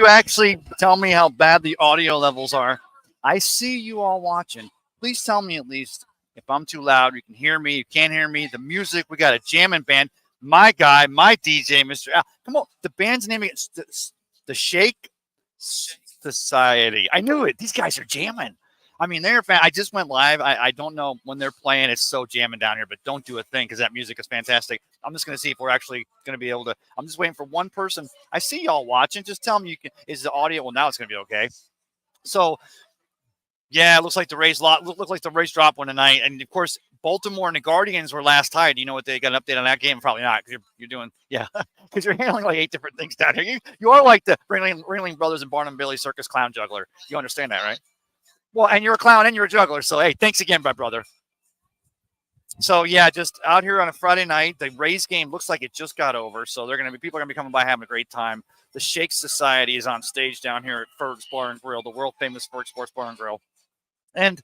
actually tell me how bad the audio levels are? I see you all watching. Please tell me at least if I'm too loud. You can hear me. You can't hear me. The music. We got a jamming band. My guy, my DJ, Mr. Al. Come on. The band's name is the Shake Society. I knew it. These guys are jamming. I mean, they're fan. I just went live. I don't know when they're playing. It's so jamming down here, but don't do a thing because that music is fantastic. I'm just going to see if we're actually going to be able to. I'm just waiting for one person. I see y'all watching. Just tell me you can. Is the audio? Well, now it's going to be okay. So, yeah, it looks like the Rays look like the Rays dropped one tonight, and of course, Baltimore and the Guardians were last tied. You know what they got an update on that game? Probably not because you're doing because you're handling like 8 different things down here. You are like the Ringling Brothers and Barnum Billy circus clown juggler. You understand that, right? Well, and you're a clown and you're a juggler. So, hey, thanks again, my brother. So, yeah, just out here on a Friday night. The Rays game looks like it just got over. So, people are going to be coming by having a great time. The Shake Society is on stage down here at Ferg's Bar and Grill, the world famous Ferg's Sports Bar and Grill. And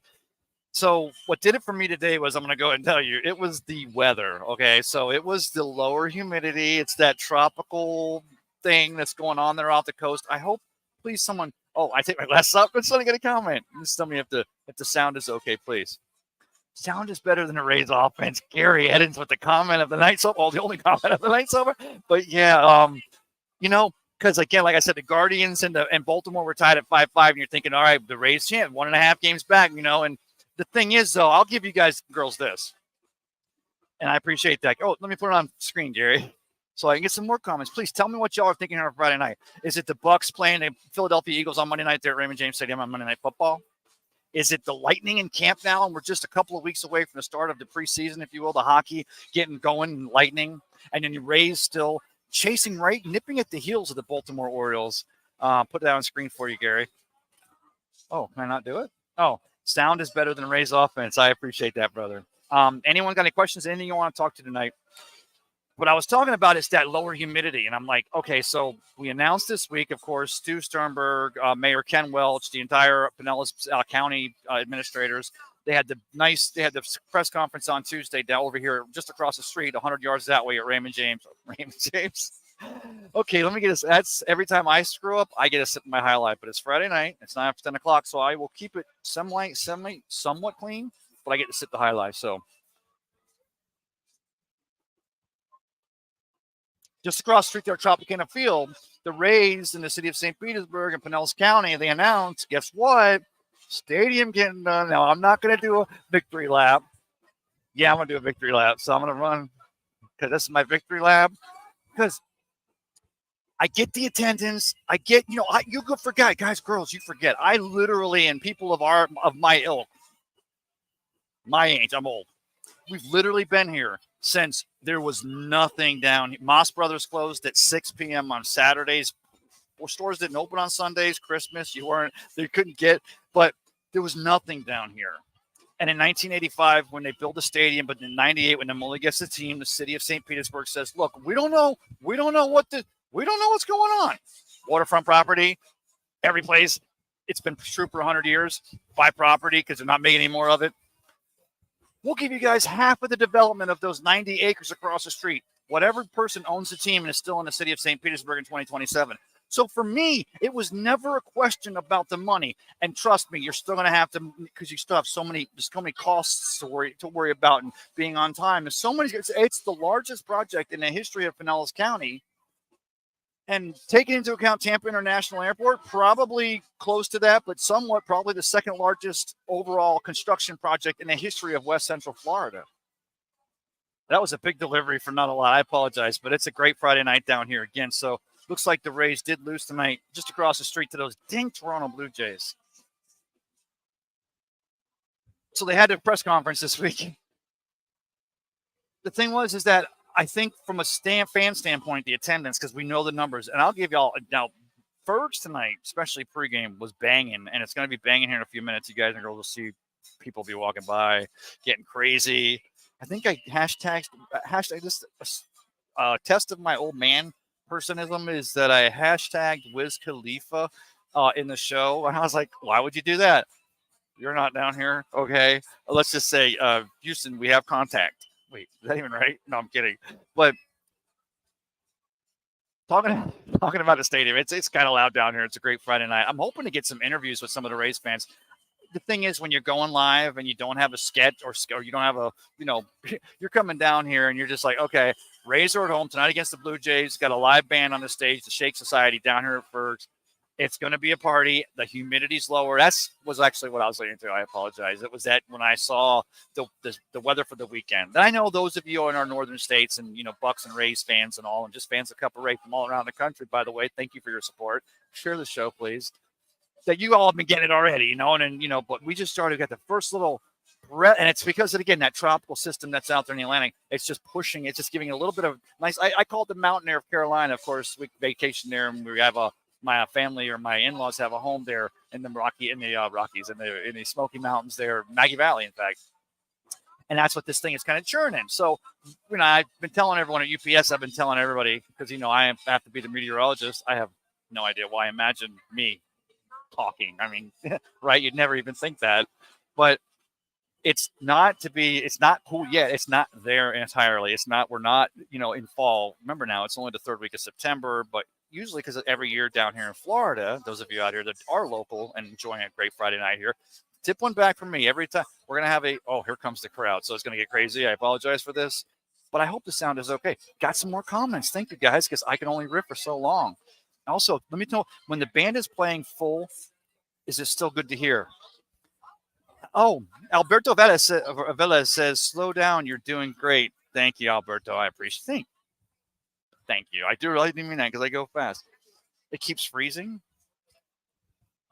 so what did it for me today was, I'm going to go ahead and tell you, it was the weather. Okay. So it was the lower humidity. It's that tropical thing that's going on there off the coast. I hope, please, someone. Oh, I take my glasses off. But someone get a comment. Just tell me if the sound is okay, please. Sound is better than the Rays offense. Gary Eddins with the comment of the night so far. The only comment of the night so far. But yeah, because again, like I said, the Guardians and Baltimore were tied at 5-5, and you're thinking, all right, the Rays champ, 1.5 games back, and the thing is, though, I'll give you guys, girls, this, and I appreciate that. Oh, let me put it on screen, Gary, so I can get some more comments. Please tell me what y'all are thinking on Friday night. Is it the Bucks playing the Philadelphia Eagles on Monday night there at Raymond James Stadium on Monday Night Football? Is it the Lightning in camp now, and we're just a couple of weeks away from the start of the preseason, if you will, the hockey getting going, Lightning, and then the Rays still chasing right, nipping at the heels of the Baltimore Orioles. Put that on screen for you, Gary. Oh, can I not do it? Oh, sound is better than Rays offense. I appreciate that, brother. Anyone got any questions? Anything you want to talk to tonight? What I was talking about is that lower humidity. And I'm like, okay, so we announced this week, of course, Stu Sternberg, Mayor Ken Welch, the entire Pinellas County administrators. They had the press conference on Tuesday down over here, just across the street, 100 yards that way at Raymond James. Raymond James. Okay, let me get this. That's every time I screw up, I get a sip of my highlight. But it's Friday night. It's not after 10 o'clock, so I will keep it somewhat clean, but I get to sip the highlight. So just across the street there at Tropicana Field, the Rays in the city of St. Petersburg and Pinellas County, they announced, guess what? Stadium getting done. Now, I'm not going to do a victory lap. Yeah, I'm going to do a victory lap. So I'm going to run because this is my victory lap. Because I get the attendance. I get, you could forget, guys, girls, you forget. I literally, and people of my ilk, my age, I'm old. We've literally been here since there was nothing down here. Moss Brothers closed at 6 p.m. on Saturdays. Stores didn't open on Sundays, Christmas. They couldn't get, but there was nothing down here. And in 1985, when they built the stadium, but in 98, when the Mully gets the team, the city of St. Petersburg says, look, we don't know what's going on. Waterfront property, every place. It's been true for 100 years. Buy property because they're not making any more of it. We'll give you guys half of the development of those 90 acres across the street. Whatever person owns the team and is still in the city of St. Petersburg in 2027. So for me, it was never a question about the money. And trust me, you're still going to have to, because you still have so many costs to worry about and being on time. There's so many. It's the largest project in the history of Pinellas County. And taking into account Tampa International Airport, probably close to that, but somewhat probably the second largest overall construction project in the history of West Central Florida. That was a big delivery for not a lot. I apologize, but it's a great Friday night down here again. So looks like the Rays did lose tonight just across the street to those dang Toronto Blue Jays. So they had a press conference this week. The thing is that I think from a fan standpoint, the attendance, because we know the numbers, and I'll give y'all now, Fergs tonight, especially pregame, was banging, and it's going to be banging here in a few minutes. You guys are going to see people be walking by, getting crazy. I think I hashtag this. Test of my old man personism is that I hashtagged Wiz Khalifa in the show, and I was like, why would you do that? You're not down here, okay? Let's just say, Houston, we have contact. Wait, is that even right? No, I'm kidding. But talking talking about the stadium. It's kind of loud down here. It's a great Friday night. I'm hoping to get some interviews with some of the Rays fans. The thing is, when you're going live and you don't have a sketch or you don't have a, you're coming down here and you're just like, okay, Rays are at home tonight against the Blue Jays. Got a live band on the stage, the Shake Society down here at Fergs. It's going to be a party. The humidity's lower. That was actually what I was leading to. I apologize. It was that when I saw the weather for the weekend. And I know those of you in our northern states and, Bucks and Rays fans and all, and just fans of Cup of Ray from all around the country, by the way, thank you for your support. Share the show, please. That you all have been getting it already, but we just started, got the first little breath, and it's because of, again, that tropical system that's out there in the Atlantic. It's just pushing, it's just giving it a little bit of nice. I call it the mountain air of Carolina. Of course, we vacation there, and we have my family or my in-laws have a home there in the Rockies, in the Smoky Mountains there, Maggie Valley, in fact. And that's what this thing is kind of churning. So, I've been telling everyone at UPS, I've been telling everybody, because, I have to be the meteorologist. I have no idea why. Imagine me talking. I mean, right? You'd never even think that. But it's not cool yet. It's not there entirely. We're not, in fall. Remember now, it's only the third week of September, but usually because every year down here in Florida, those of you out here that are local and enjoying a great Friday night here, tip one back from me. Every time we're going to have here comes the crowd. So it's going to get crazy. I apologize for this, but I hope the sound is okay. Got some more comments. Thank you guys, because I can only riff for so long. Also, let me know when the band is playing full, is it still good to hear? Oh, Alberto Velez says, slow down. You're doing great. Thank you, Alberto. I appreciate it. Thank you. I do really mean that because I go fast. It keeps freezing.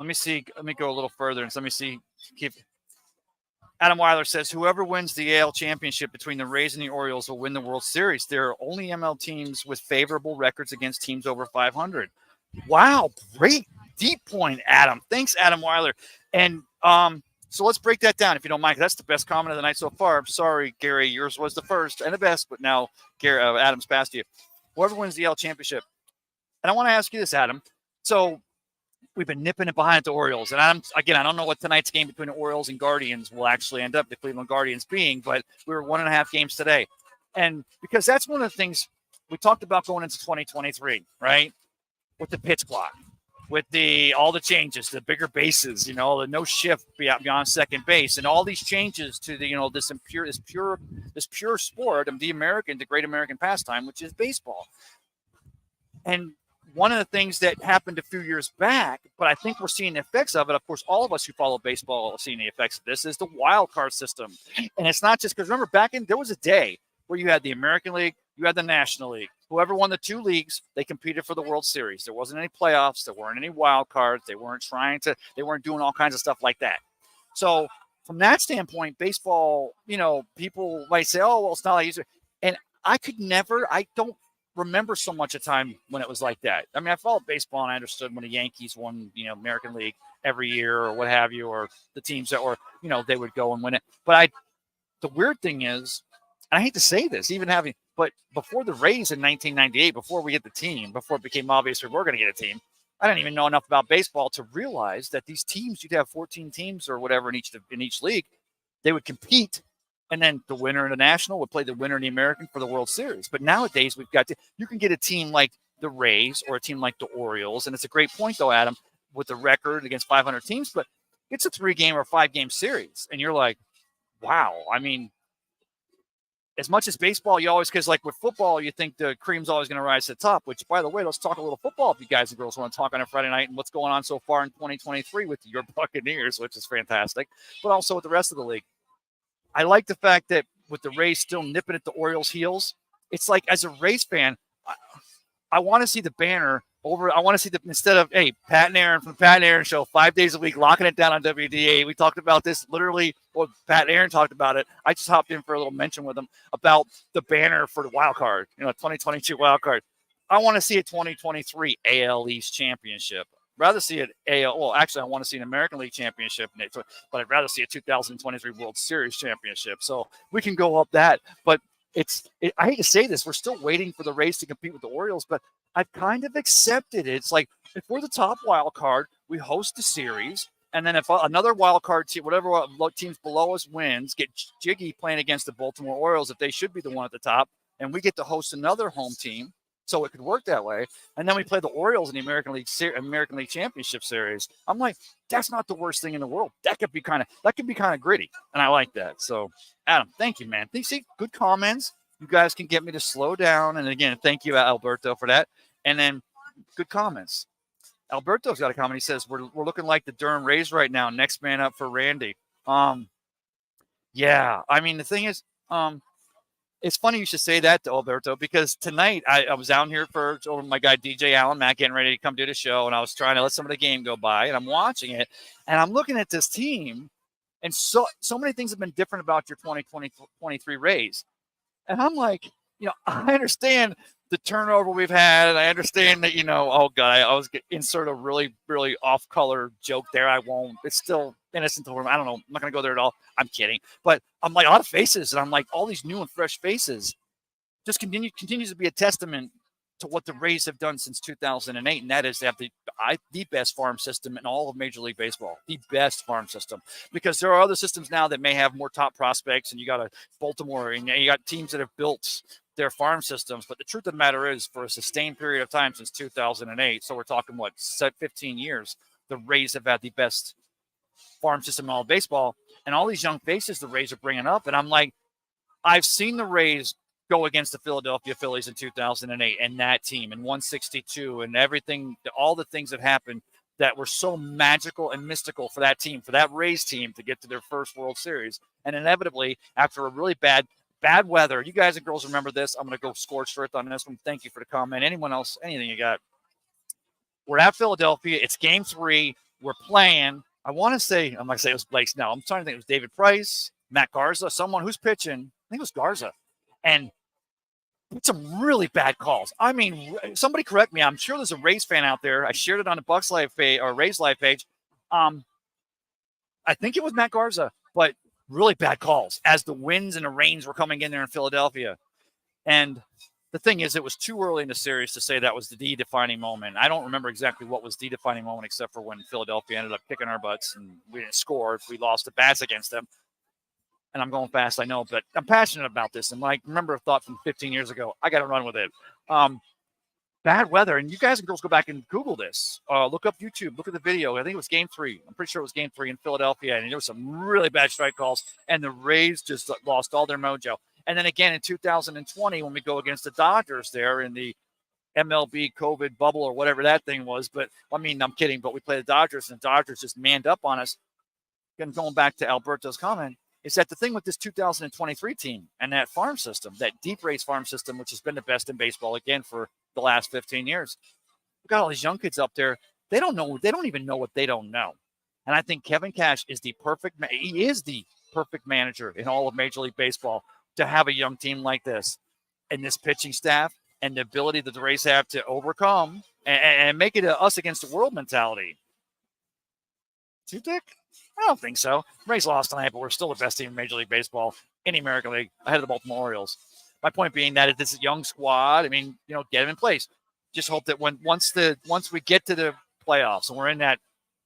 Let me see. Let me go a little further and let me see. Adam Weiler says, whoever wins the AL championship between the Rays and the Orioles will win the World Series. There are only ML teams with favorable records against teams over 500. Wow. Great deep point, Adam. Thanks, Adam Weiler. And so let's break that down, if you don't mind. That's the best comment of the night so far. I'm sorry, Gary. Yours was the first and the best, but now Adam's passed you. Whoever wins the AL championship. And I want to ask you this, Adam. So we've been nipping it behind the Orioles. And I don't know what tonight's game between the Orioles and Guardians will actually end up, the Cleveland Guardians being, but we were 1.5 games today. And because that's one of the things we talked about going into 2023, right? With the pitch clock, with all the changes, the bigger bases, the no shift beyond second base, and all these changes to the, this pure sport of the great American pastime, which is baseball. And one of the things that happened a few years back, but I think we're seeing the effects of it. Of course, all of us who follow baseball are seeing the effects of this, is the wild card system. And it's not just because, remember, there was a day where you had the American League, you had the National League. Whoever won the two leagues, they competed for the World Series. There wasn't any playoffs. There weren't any wild cards. They weren't doing all kinds of stuff like that. So from that standpoint, baseball, people might say, oh, well, it's not like easy. And I don't remember so much a time when it was like that. I mean, I followed baseball and I understood when the Yankees won, American League every year or what have you, or the teams that were, they would go and win it. But the weird thing is, and I hate to say this, but before the Rays in 1998, before we get the team, before it became obvious we were going to get a team, I didn't even know enough about baseball to realize that these teams, you'd have 14 teams or whatever in each league, they would compete, and then the winner in the National would play the winner in the American for the World Series. But nowadays, you can get a team like the Rays or a team like the Orioles, and it's a great point, though, Adam, with the record against 500 teams, but it's a 3-game or 5-game series, and you're like, wow, I mean, as much as baseball, because like with football, you think the cream's always going to rise to the top, which, by the way, let's talk a little football if you guys and girls want to talk on a Friday night and what's going on so far in 2023 with your Buccaneers, which is fantastic, but also with the rest of the league. I like the fact that with the Rays still nipping at the Orioles' heels, it's like, as a Rays fan, I want to see the banner over. I want to see instead of, hey, Pat and Aaron from the Pat and Aaron Show, 5 days a week, locking it down on WDA. We talked about this literally, well, Pat and Aaron talked about it. I just hopped in for a little mention with them about the banner for the wild card, 2022 wild card. I want to see a 2023 AL East championship. Rather see it AL. Well, actually, I want to see an American League championship, but I'd rather see a 2023 World Series championship. So we can go up that, but I hate to say this, we're still waiting for the Rays to compete with the Orioles, but I've kind of accepted it. It's like, if we're the top wild card, we host the series, and then if another wild card team, whatever teams below us wins, get jiggy playing against the Baltimore Orioles if they should be the one at the top, and we get to host another home team, So it could work that way. And then we play the Orioles in the American League Championship Series. I'm like, that's not the worst thing in the world. That could be kind of gritty, and I like that. So, Adam, thank you, man. See, good comments. You guys can get me to slow down. And again, thank you, Alberto, for that. And then good comments. Alberto's got a comment. He says, we're looking like the Durham Rays right now. Next man up for Randy. Yeah. I mean, the thing is, it's funny you should say that to Alberto, because tonight I was out here for my guy DJ Allen Matt getting ready to come do the show, and I was trying to let some of the game go by, and I'm watching it, and I'm looking at this team, and so many things have been different about your 2023 Rays. And I'm like, I understand the turnover we've had, and I understand that, oh God, I was going to insert a really, really off-color joke there. I won't. It's still innocent to I don't know. I'm not going to go there at all. I'm kidding. But I'm like, a lot of faces, and I'm like, all these new and fresh faces just continues to be a testament to what the Rays have done since 2008, and that is they have the best farm system in all of Major League Baseball, the best farm system. Because there are other systems now that may have more top prospects, and you got a Baltimore, and you got teams that have built their farm systems. But the truth of the matter is, for a sustained period of time since 2008, so we're talking, 15 years, the Rays have had the best farm system in all of baseball. And all these young faces the Rays are bringing up, and I'm like, I've seen the Rays go against the Philadelphia Phillies in 2008 and that team in 162 and everything, all the things that happened that were so magical and mystical for that team, for that Rays team to get to their first World Series. And inevitably, after a really bad weather, you guys and girls remember this. I'm going to go scorched earth on this one. Thank you for the comment. Anyone else, anything you got? We're at Philadelphia. It's game 3. We're playing. I want to say, I'm going to say it was Blake Snell. I'm trying to think it was David Price, Matt Garza, someone who's pitching. I think it was Garza. And some really bad calls. I mean, somebody correct me. I'm sure there's a Rays fan out there. I shared it on the Bucks Live page or Rays Live page. I think it was Matt Garza, but really bad calls as the winds and the rains were coming in there in Philadelphia. And the thing is, it was too early in the series to say that was the defining moment. I don't remember exactly what was the defining moment, except for when Philadelphia ended up kicking our butts and we didn't score. We lost the bats against them. And I'm going fast, I know, but I'm passionate about this. And like, remember a thought from 15 years ago, I got to run with it. Bad weather. And you guys and girls go back and Google this. Look up YouTube, look at the video. I think it was game 3. I'm pretty sure it was game 3 in Philadelphia. And there was some really bad strike calls. And the Rays just lost all their mojo. And then again in 2020, when we go against the Dodgers there in the MLB COVID bubble or whatever that thing was. But I mean, I'm kidding, but we play the Dodgers and the Dodgers just manned up on us. Again, going back to Alberto's comment, is that the thing with this 2023 team and that farm system, that deep race farm system, which has been the best in baseball again for the last 15 years. We've got all these young kids up there. They don't even know what they don't know. And I think Kevin Cash is the perfect manager in all of Major League Baseball to have a young team like this and this pitching staff and the ability that the Rays have to overcome and make it a us against the world mentality. Do you think? I don't think so. Rays lost tonight, but we're still the best team in Major League Baseball in the American League, ahead of the Baltimore Orioles. My point being that this is a young squad. I mean, get them in place. Just hope that once we get to the playoffs and we're in that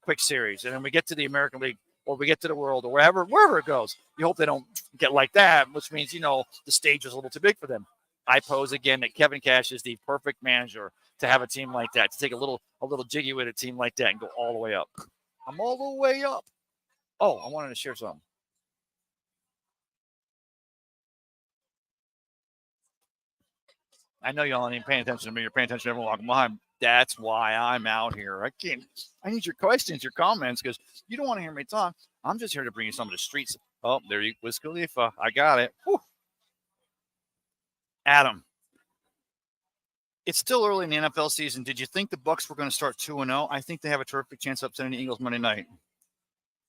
quick series, and then we get to the American League or we get to the World or wherever it goes, you hope they don't get like that, which means the stage is a little too big for them. I pose again that Kevin Cash is the perfect manager to have a team like that, to take a little jiggy with a team like that and go all the way up. I'm all the way up. Oh, I wanted to share something. I know y'all ain't paying attention to me. You're paying attention to everyone walking behind. That's why I'm out here. I need your questions, your comments, because you don't want to hear me talk. I'm just here to bring you some of the streets. Oh, there you Wiz Khalifa. I got it. Whew. Adam, it's still early in the NFL season. Did you think the Bucs were going to start 2-0? I think they have a terrific chance of upsetting the Eagles Monday night.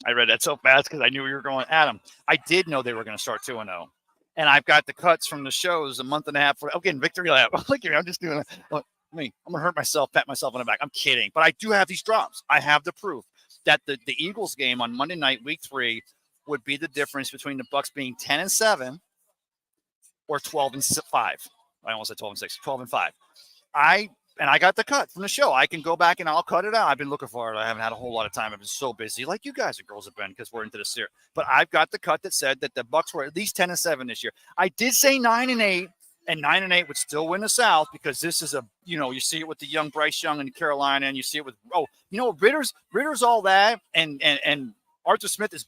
I read that so fast because I knew you were going. Adam, I did know they were going to start 2-0. And I've got the cuts from the shows a month and a half. Again, victory lap. Look at me. I'm just doing it. Look, I'm going to hurt myself, pat myself on the back. I'm kidding. But I do have these drops. I have the proof that the Eagles game on Monday night, week 3, would be the difference between the Bucs being 10-7 or 12-5. I almost said 12-6, 12-5. I got the cut from the show. I can go back and I'll cut it out. I've been looking for it. I haven't had a whole lot of time. I've been so busy, like you guys and girls have been, because we're into this year. But I've got the cut that said that the Bucs were at least 10-7 this year. I did say 9-8, and 9-8 would still win the South because this is you see it with the young Bryce Young in Carolina, and you see it with Ritter's all that, and Arthur Smith is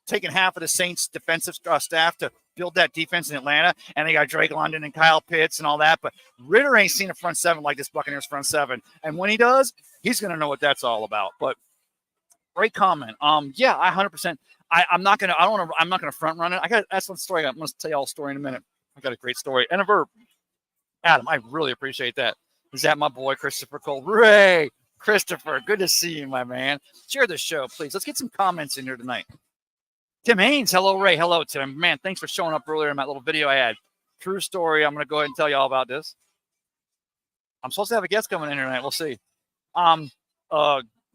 taking half of the Saints defensive staff to build that defense in Atlanta, and they got Drake London and Kyle Pitts and all that, but Ritter ain't seen a front seven like this Buccaneers front seven, and when he does, he's going to know what that's all about. But great comment. Yeah, I 100%. I'm not gonna front run it. That's one story. I'm gonna tell you all a story in a minute. I got a great story and a verb. Adam, I really appreciate that. Is that my boy Christopher Cole? Ray, Christopher, good to see you, my man. Share the show, please. Let's get some comments in here tonight. Tim Haynes, hello, Ray. Hello, Tim. Man, thanks for showing up earlier in that little video I had. True story. I'm gonna go ahead and tell you all about this. I'm supposed to have a guest coming in here tonight. We'll see.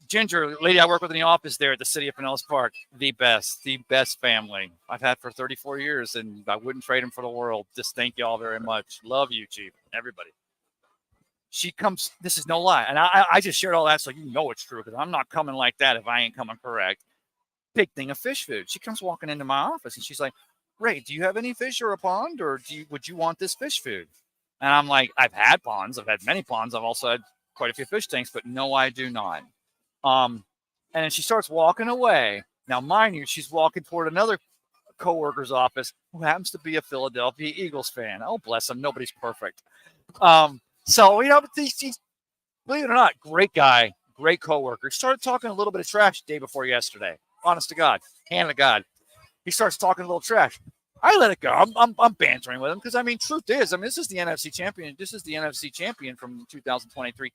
Ginger, lady I work with in the office there at the city of Pinellas Park, the best family I've had for 34 years, and I wouldn't trade them for the world. Just thank you all very much. Love you, Chief, everybody. She comes, this is no lie, and I just shared all that so you know it's true, because I'm not coming like that if I ain't coming correct. Big thing of fish food. She comes walking into my office, and she's like, Ray, do you have any fish or a pond, or would you want this fish food? And I'm like, I've had ponds. I've had many ponds. I've also had quite a few fish tanks, but no, I do not. And then she starts walking away. Now, mind you, she's walking toward another coworker's office who happens to be a Philadelphia Eagles fan. Oh, bless him. Nobody's perfect. So, believe it or not, great guy, great coworker. He started talking a little bit of trash the day before yesterday. Honest to God, hand to God. He starts talking a little trash. I let it go. I'm bantering with him because, truth is, this is the NFC champion. This is the NFC champion from 2023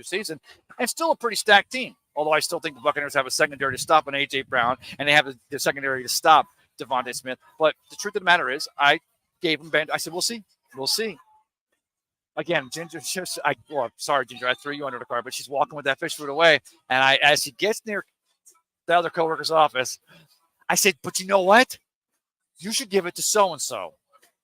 season, and still a pretty stacked team. Although I still think the Buccaneers have a secondary to stop an A.J. Brown, and they have the secondary to stop Devontae Smith. But the truth of the matter is, I gave him I said, we'll see. Again, Ginger, sorry, Ginger, I threw you under the car, but she's walking with that fish food away, and as he gets near the other coworker's office, I said, but you know what? You should give it to so-and-so.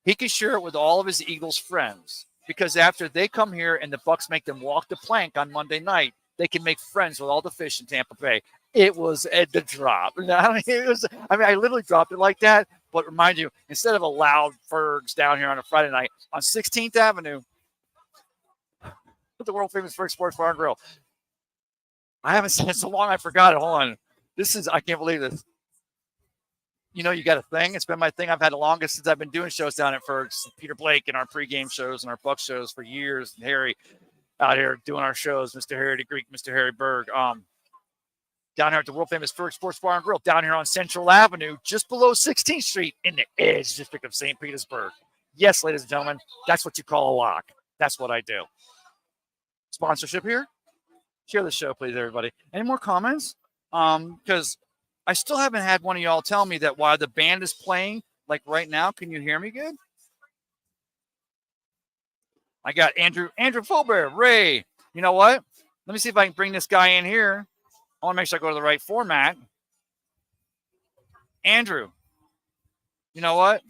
He can share it with all of his Eagles friends. Because after they come here and the Bucs make them walk the plank on Monday night, they can make friends with all the fish in Tampa Bay. It was at the drop. I literally dropped it like that. But remind you, instead of a loud Fergs down here on a Friday night on 16th Avenue, the world famous Ferg Sports Bar and Grill. I haven't said it so long, I forgot it. Hold on. I can't believe this. You got a thing. It's been my thing. I've had the longest since I've been doing shows down at Ferg's. Peter Blake and our pregame shows and our Buck shows for years. And Harry out here doing our shows. Mr. Harry the Greek, Mr. Harry Berg. Down here at the world famous Ferg Sports Bar and Grill, down here on Central Avenue, just below 16th Street in the Edge District of St. Petersburg. Yes, ladies and gentlemen, that's what you call a lock. That's what I do. Sponsorship here. Share the show, please, everybody. Any more comments? Because I still haven't had one of y'all tell me that while the band is playing, like right now, can you hear me good? I got Andrew Fulber, Ray. You know what? Let me see if I can bring this guy in here. I want to make sure I go to the right format. Andrew, you know what?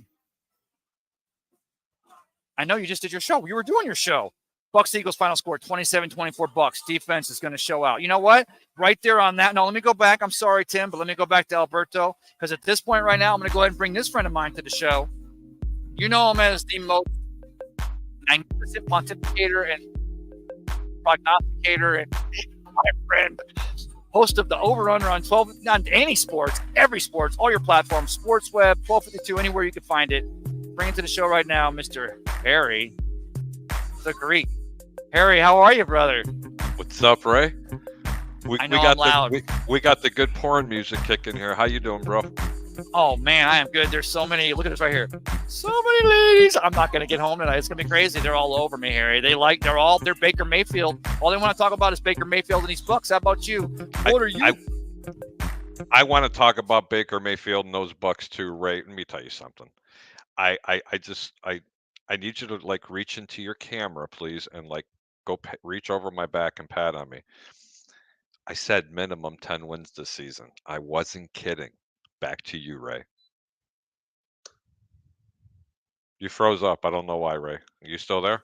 I know you just did your show. You were doing your show. Bucs Eagles final score, 27-24 Bucs. Defense is going to show out. You know what? Right there on that. No, let me go back. I'm sorry, Tim, but let me go back to Alberto, because at this point right now, I'm going to go ahead and bring this friend of mine to the show. You know him as the most magnificent pontificator and prognosticator and my friend, host of the Over-Under on 12, on any sports, every sports, all your platforms, SportsWeb, 1252, anywhere you can find it. Bring it to the show right now, Mr. Harry the Greek. Harry, how are you, brother? What's up, Ray? We got the good porn music kicking here. How you doing, bro? Oh man, I am good. There's so many. Look at this right here. So many ladies. I'm not gonna get home tonight. It's gonna be crazy. They're all over me, Harry. They're Baker Mayfield. All they want to talk about is Baker Mayfield and these Bucs. How about you? What are you? I want to talk about Baker Mayfield and those Bucs too, Ray. Let me tell you something. I need you to reach into your camera, please, and go reach over my back and pat on me. I said minimum 10 wins this season. I wasn't kidding. Back to you, Ray. You froze up. I don't know why, Ray. Are you still there?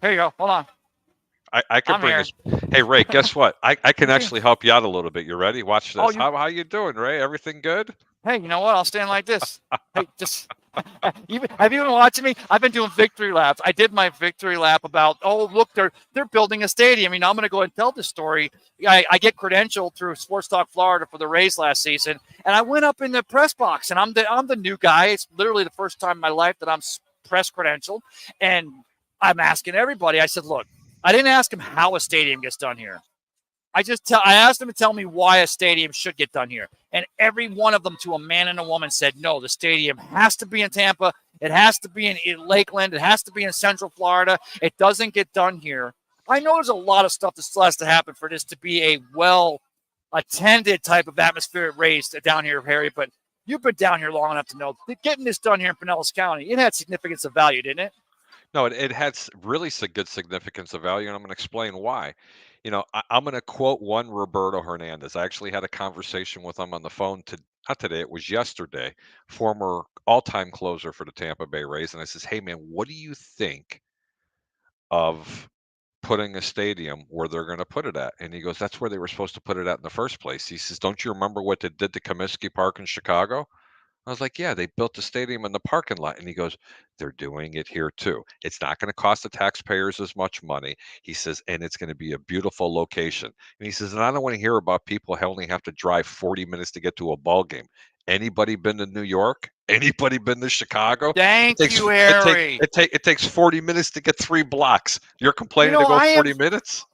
Here you go. Hold on. I can bring this. Hey, Ray, guess what? I can actually help you out a little bit. You ready? Watch this. How you doing, Ray? Everything good? Hey, you know what? I'll stand like this. Hey, just Have you been watching me? I've been doing victory laps. I did my victory lap about, oh, look, they're building a stadium. I'm going to go ahead and tell this story. I get credentialed through Sports Talk Florida for the Rays last season, and I went up in the press box, and I'm the new guy. It's literally the first time in my life that I'm press credentialed, and I'm asking everybody. I said, look, I didn't ask him how a stadium gets done here. I asked them to tell me why a stadium should get done here. And every one of them, to a man and a woman, said, no, the stadium has to be in Tampa. It has to be in Lakeland. It has to be in Central Florida. It doesn't get done here. I know there's a lot of stuff that still has to happen for this to be a well-attended type of atmospheric race down here, Harry, but you've been down here long enough to know that getting this done here in Pinellas County, it had significance of value, didn't it? No, it had really good significance of value, and I'm going to explain why. I'm going to quote one Roberto Hernandez. I actually had a conversation with him on the phone not today, it was yesterday, former all-time closer for the Tampa Bay Rays. And I says, hey, man, what do you think of putting a stadium where they're going to put it at? And he goes, that's where they were supposed to put it at in the first place. He says, don't you remember what they did to Comiskey Park in Chicago? I was like, yeah, they built a stadium in the parking lot. And he goes, they're doing it here too. It's not going to cost the taxpayers as much money. He says, and it's going to be a beautiful location. And he says, and I don't want to hear about people who only have to drive 40 minutes to get to a ball game. Anybody been to New York? Anybody been to Chicago? Thank you, Harry. It takes 40 minutes to get 3 blocks. You're complaining to go 40 minutes?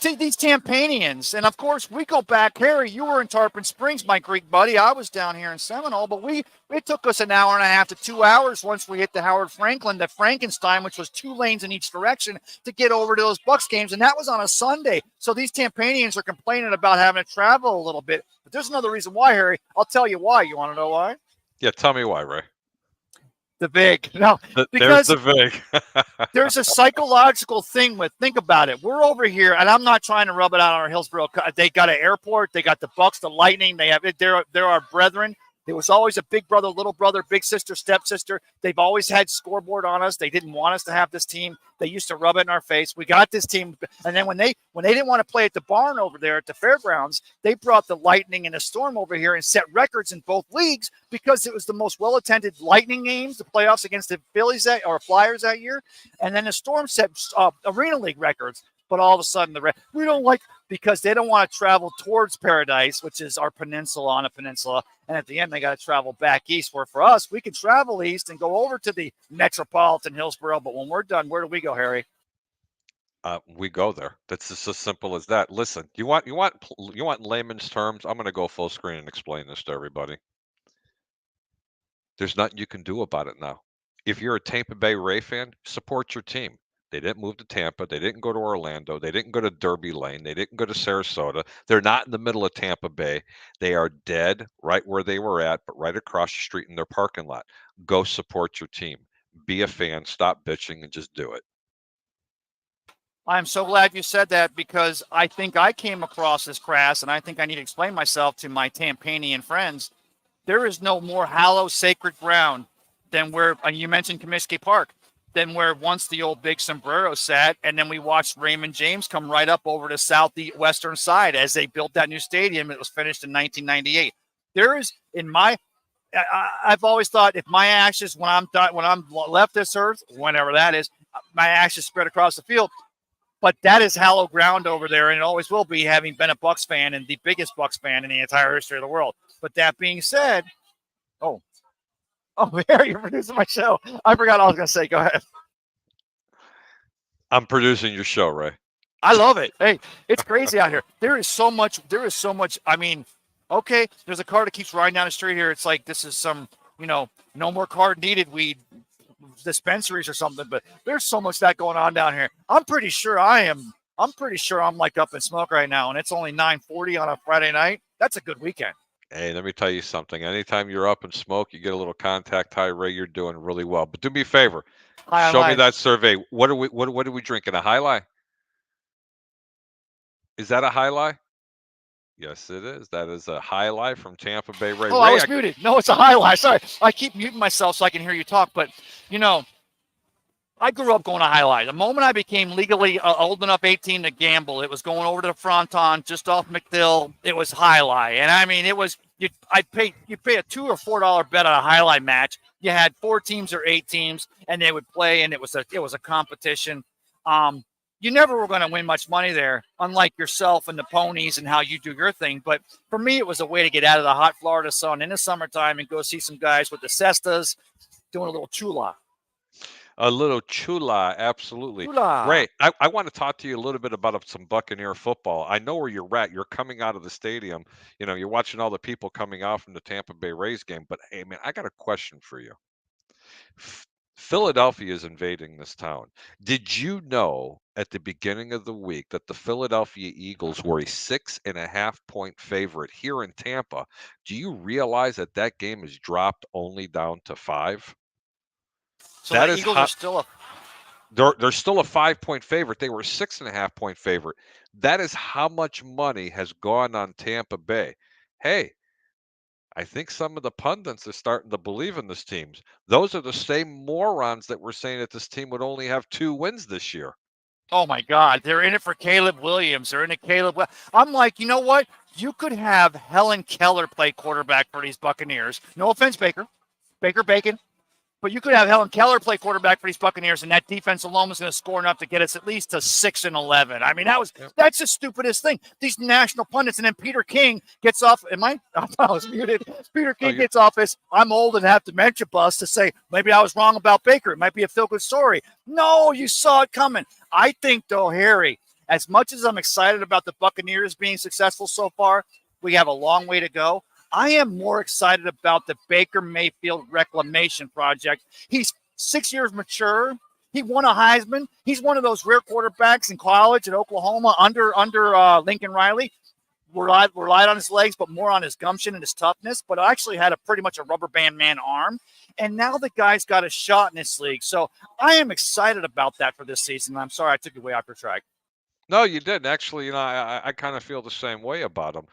These Tampanians, and of course we go back. Harry, you were in Tarpon Springs, my Greek buddy. I was down here in Seminole, but it took us an hour and a half to 2 hours once we hit the Howard Franklin to Frankenstein, which was 2 lanes in each direction, to get over to those Bucks games, and that was on a Sunday. So these Tampanians are complaining about having to travel a little bit. But there's another reason why, Harry. I'll tell you why. You want to know why? Yeah, tell me why, Ray. The Vig. No, because there's the Vig. There's a psychological thing think about it. We're over here, and I'm not trying to rub it out on our Hillsborough. They got an airport. They got the Bucks, the Lightning. They have it. They're our brethren. There was always a big brother, little brother, big sister, stepsister. They've always had scoreboard on us. They didn't want us to have this team. They used to rub it in our face. We got this team. And then when they didn't want to play at the barn over there at the fairgrounds, they brought the Lightning and the Storm over here and set records in both leagues because it was the most well-attended Lightning games, the playoffs against the Phillies or Flyers that year. And then the Storm set Arena League records. But all of a sudden, we don't like, because they don't want to travel towards Paradise, which is our peninsula on a peninsula. And at the end, they got to travel back east, where for us, we can travel east and go over to the metropolitan Hillsborough. But when we're done, where do we go, Harry? We go there. That's just as simple as that. Listen, you want layman's terms? I'm going to go full screen and explain this to everybody. There's nothing you can do about it now. If you're a Tampa Bay Ray fan, support your team. They didn't move to Tampa. They didn't go to Orlando. They didn't go to Derby Lane. They didn't go to Sarasota. They're not in the middle of Tampa Bay. They are dead right where they were at, but right across the street in their parking lot. Go support your team. Be a fan. Stop bitching and just do it. I'm so glad you said that, because I think I came across as crass, and I think I need to explain myself to my Tampanian friends. There is no more hallowed sacred ground than where, you mentioned Comiskey Park, than where once the old Big Sombrero sat, and then we watched Raymond James come right up over the southwestern side as they built that new stadium. It was finished in 1998. There is, I've always thought, if my ashes, when I'm done, when I'm left this earth, whenever that is, my ashes spread across the field. But that is hallowed ground over there, and it always will be, having been a Bucks fan and the biggest Bucks fan in the entire history of the world. But that being said, Harry, you're producing my show. I forgot all I was going to say. Go ahead. I'm producing your show, Ray. I love it. Hey, it's crazy out here. There is so much. I mean, okay, there's a car that keeps riding down the street here. It's like this is some, no more card needed weed dispensaries or something. But there's so much that going on down here. I'm pretty sure I'm like up in smoke right now, and it's only 9:40 on a Friday night. That's a good weekend. Hey, let me tell you something. Anytime you're up in smoke, you get a little contact high, Ray, you're doing really well. But do me a favor. Show me that survey. What are we drinking? A High Life? Is that a High Life? Yes, it is. That is a High Life from Tampa Bay Ray. Oh, Ray, I was muted. No, it's a High Life. Sorry. I keep muting myself so I can hear you talk. But, I grew up going to High Life. The moment I became legally old enough, 18, to gamble, it was going over to the Fronton, just off McDill. It was High Life. And, I mean, it was you pay a $2 or $4 bet on a highlight match. You had 4 teams or 8 teams, and they would play, and it was a competition. You never were going to win much money there, unlike yourself and the ponies and how you do your thing. But for me, it was a way to get out of the hot Florida sun in the summertime and go see some guys with the cestas doing a little chula. A little chula, absolutely. Chula. Ray, I want to talk to you a little bit about some Buccaneer football. I know where you're at. You're coming out of the stadium. You're watching all the people coming out from the Tampa Bay Rays game. But hey, man, I got a question for you. Philadelphia is invading this town. Did you know at the beginning of the week that the Philadelphia Eagles were a 6.5-point favorite here in Tampa? Do you realize that that game is dropped only down to 5? So That the is Eagles are how still a they're still a 5-point favorite. They were a 6.5-point favorite. That is how much money has gone on Tampa Bay. Hey, I think some of the pundits are starting to believe in this team. Those are the same morons that were saying that this team would only have 2 wins this year. Oh my God, they're in it for Caleb Williams. They're in it, I'm like, you know what? You could have Helen Keller play quarterback for these Buccaneers. No offense, Baker Bacon. But you could have Helen Keller play quarterback for these Buccaneers, and that defense alone was going to score enough to get us at least to 6-11. I mean, that's the stupidest thing. These national pundits, and then Peter King gets off. I was muted. Peter King gets off his I'm old and have dementia bus to say maybe I was wrong about Baker. It might be a feel-good story. No, you saw it coming. I think though, Harry, as much as I'm excited about the Buccaneers being successful so far, we have a long way to go. I am more excited about the Baker Mayfield reclamation project. He's 6 years mature. He won a Heisman. He's one of those rare quarterbacks in college at Oklahoma under Lincoln Riley. Relied on his legs, but more on his gumption and his toughness. But actually had pretty much a rubber band man arm. And now the guy's got a shot in this league. So I am excited about that for this season. I'm sorry I took you way off your track. No, you didn't. Actually, I kind of feel the same way about them.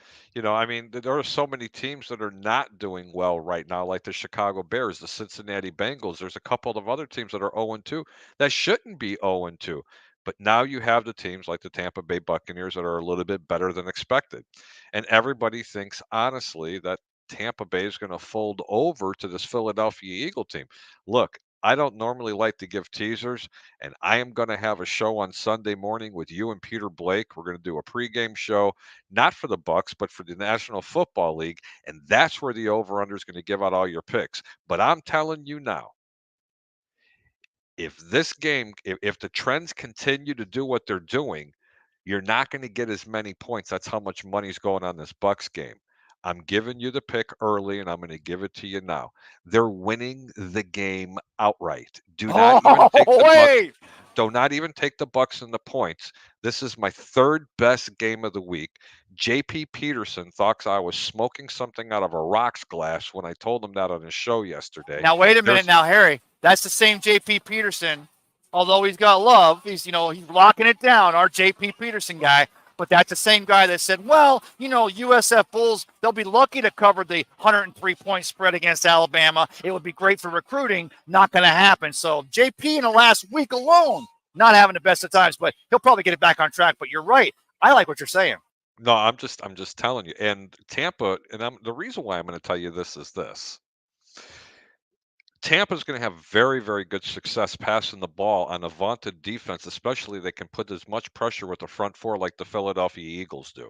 I mean, there are so many teams that are not doing well right now, like the Chicago Bears, the Cincinnati Bengals. There's a couple of other teams that are 0-2 that shouldn't be 0-2. But now you have the teams like the Tampa Bay Buccaneers that are a little bit better than expected. And everybody thinks, honestly, that Tampa Bay is going to fold over to this Philadelphia Eagle team. Look, I don't normally like to give teasers, and I am going to have a show on Sunday morning with you and Peter Blake. We're going to do a pregame show, not for the Bucks, but for the National Football League, and that's where the over/under is going to give out all your picks. But I'm telling you now, if this game, if the trends continue to do what they're doing, you're not going to get as many points. That's how much money's going on this Bucks game. I'm giving you the pick early, and I'm going to give it to you now. They're winning the game outright. Do not even take the Bucks. Do not even take the Bucks and the points. This is my third best game of the week. JP Peterson thought I was smoking something out of a rocks glass when I told him that on his show yesterday. Now wait a minute, now Harry. That's the same JP Peterson. Although he's got love, he's locking it down. Our JP Peterson guy. But that's the same guy that said, well, USF Bulls, they'll be lucky to cover the 103-point spread against Alabama. It would be great for recruiting. Not going to happen. So JP in the last week alone, not having the best of times, but he'll probably get it back on track. But you're right. I like what you're saying. No, I'm just telling you. And Tampa, and the reason why I'm going to tell you this is this. Tampa's going to have very, very good success passing the ball on a vaunted defense, especially they can put as much pressure with the front four like the Philadelphia Eagles do.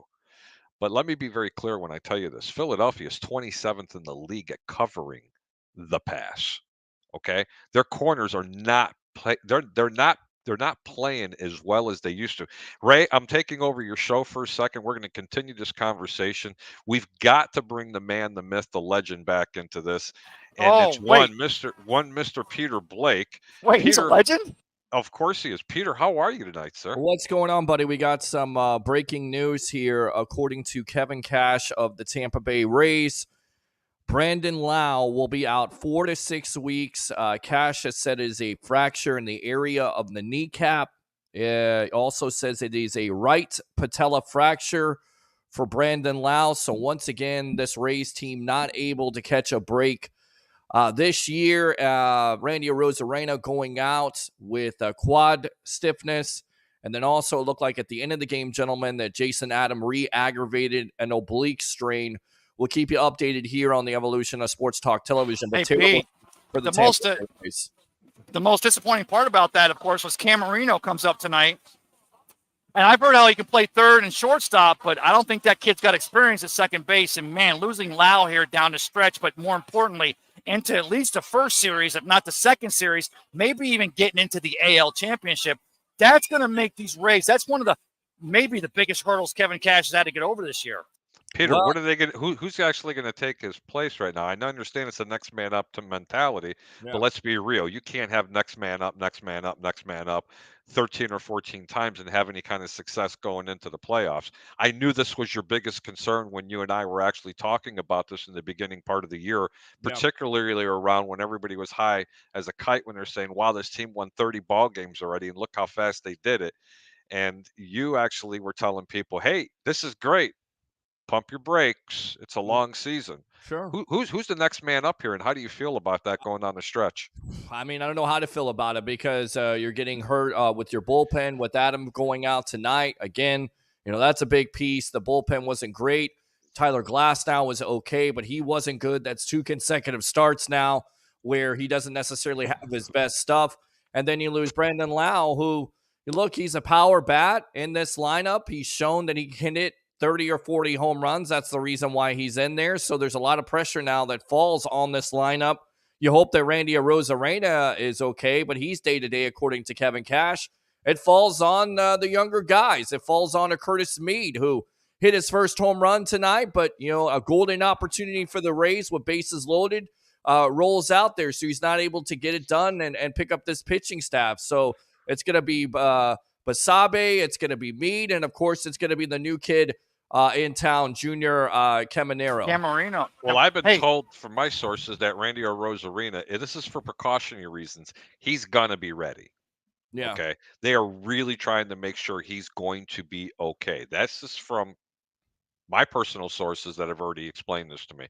But let me be very clear when I tell you this. Philadelphia is 27th in the league at covering the pass. Okay? Their corners are not they're not playing as well as they used to. Ray, I'm taking over your show for a second. We're going to continue this conversation. We've got to bring the man, the myth, the legend back into this. And it's Mr. Peter Blake. Wait, he's a legend? Of course he is. Peter, how are you tonight, sir? What's going on, buddy? We got some breaking news here. According to Kevin Cash of the Tampa Bay Rays, Brandon Lau will be out 4 to 6 weeks. Cash has said it is a fracture in the area of the kneecap. It also says it is a right patella fracture for Brandon Lau. So once again, this Rays team not able to catch a break. This year, Randy Arozarena going out with quad stiffness. And then also it looked like at the end of the game, gentlemen, that Jason Adam re-aggravated an oblique strain, we'll keep you updated here on the evolution of Sports Talk Television. But Hey, Pete, for the most disappointing part about that, of course, was Cam Marino comes up tonight. And I've heard how he can play third and shortstop, but I don't think that kid's got experience at second base. And, man, losing Lau here down the stretch, but more importantly, into at least the first series, if not the second series, maybe even getting into the AL championship, that's going to make these Rays. That's one of maybe the biggest hurdles Kevin Cash has had to get over this year. Peter, what are they going? Who's actually going to take his place right now? I understand it's a next man up to mentality, but let's be real. You can't have next man up, 13 or 14 times and have any kind of success going into the playoffs. I knew this was your biggest concern when you and I were actually talking about this in the beginning part of the year, particularly around when everybody was high as a kite when they're saying, "Wow, this team won 30 ball games already, and look how fast they did it." And you actually were telling people, "Hey, this is great. Pump your brakes. It's a long season." Sure. Who's the next man up here, and how do you feel about that going down the stretch? I mean, I don't know how to feel about it because you're getting hurt with your bullpen with Adam going out tonight. Again, that's a big piece. The bullpen wasn't great. Tyler Glasnow was okay, but he wasn't good. That's 2 consecutive starts now where he doesn't necessarily have his best stuff. And then you lose Brandon Lau, who, look, he's a power bat in this lineup. He's shown that he can hit 30 or 40 home runs. That's the reason why he's in there. So there's a lot of pressure now that falls on this lineup. You hope that Randy Arozarena is okay, but he's day-to-day according to Kevin Cash. It falls on the younger guys. It falls on a Curtis Mead, who hit his first home run tonight, but, a golden opportunity for the Rays with bases loaded rolls out there, so he's not able to get it done and pick up this pitching staff. So it's going to be Basabe, it's going to be Mead, and, of course, it's going to be the new kid in town, Junior Camarino. Well, I've been told from my sources that Randy Arozarena, this is for precautionary reasons, he's going to be ready. Yeah. Okay. They are really trying to make sure he's going to be okay. That's just from my personal sources that have already explained this to me.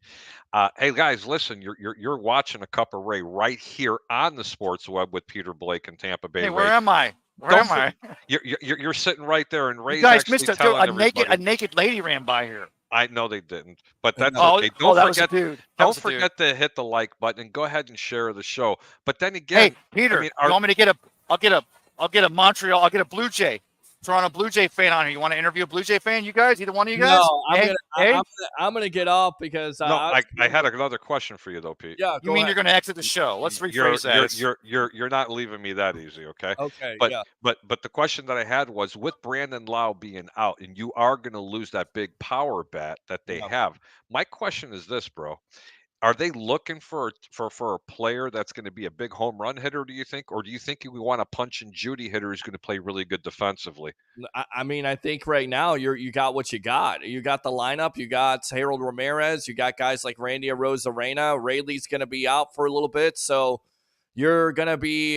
Hey guys, listen, you're watching a Cup of Ray right here on the Sports Web with Peter Blake and Tampa Bay. Hey, where am I? Where am I? You're sitting right there, and Ray's you guys actually missed it. telling A naked lady ran by here. I know they didn't, but that's okay. Don't forget to hit the like button and go ahead and share the show. But then again, hey Peter, you want me to get I'll get a Montreal. I'll get a Blue Jay. Toronto Blue Jay fan on here. You want to interview a Blue Jay fan? You guys, either one of you guys? No, I'm gonna get off because I had another question for you though, Pete. Yeah, you mean you're gonna exit the show? Let's rephrase that. You're not leaving me that easy, okay? Okay. But the question that I had was with Brandon Lau being out, and you are gonna lose that big power bat that they have. My question is this, bro. Are they looking for a player that's going to be a big home run hitter, do you think? Or do you think we want a punch and Judy hitter who's going to play really good defensively? I mean, I think right now you got what you got. You got the lineup. You got Harold Ramirez. You got guys like Randy Arozarena. Rayleigh's going to be out for a little bit. So you're going to be,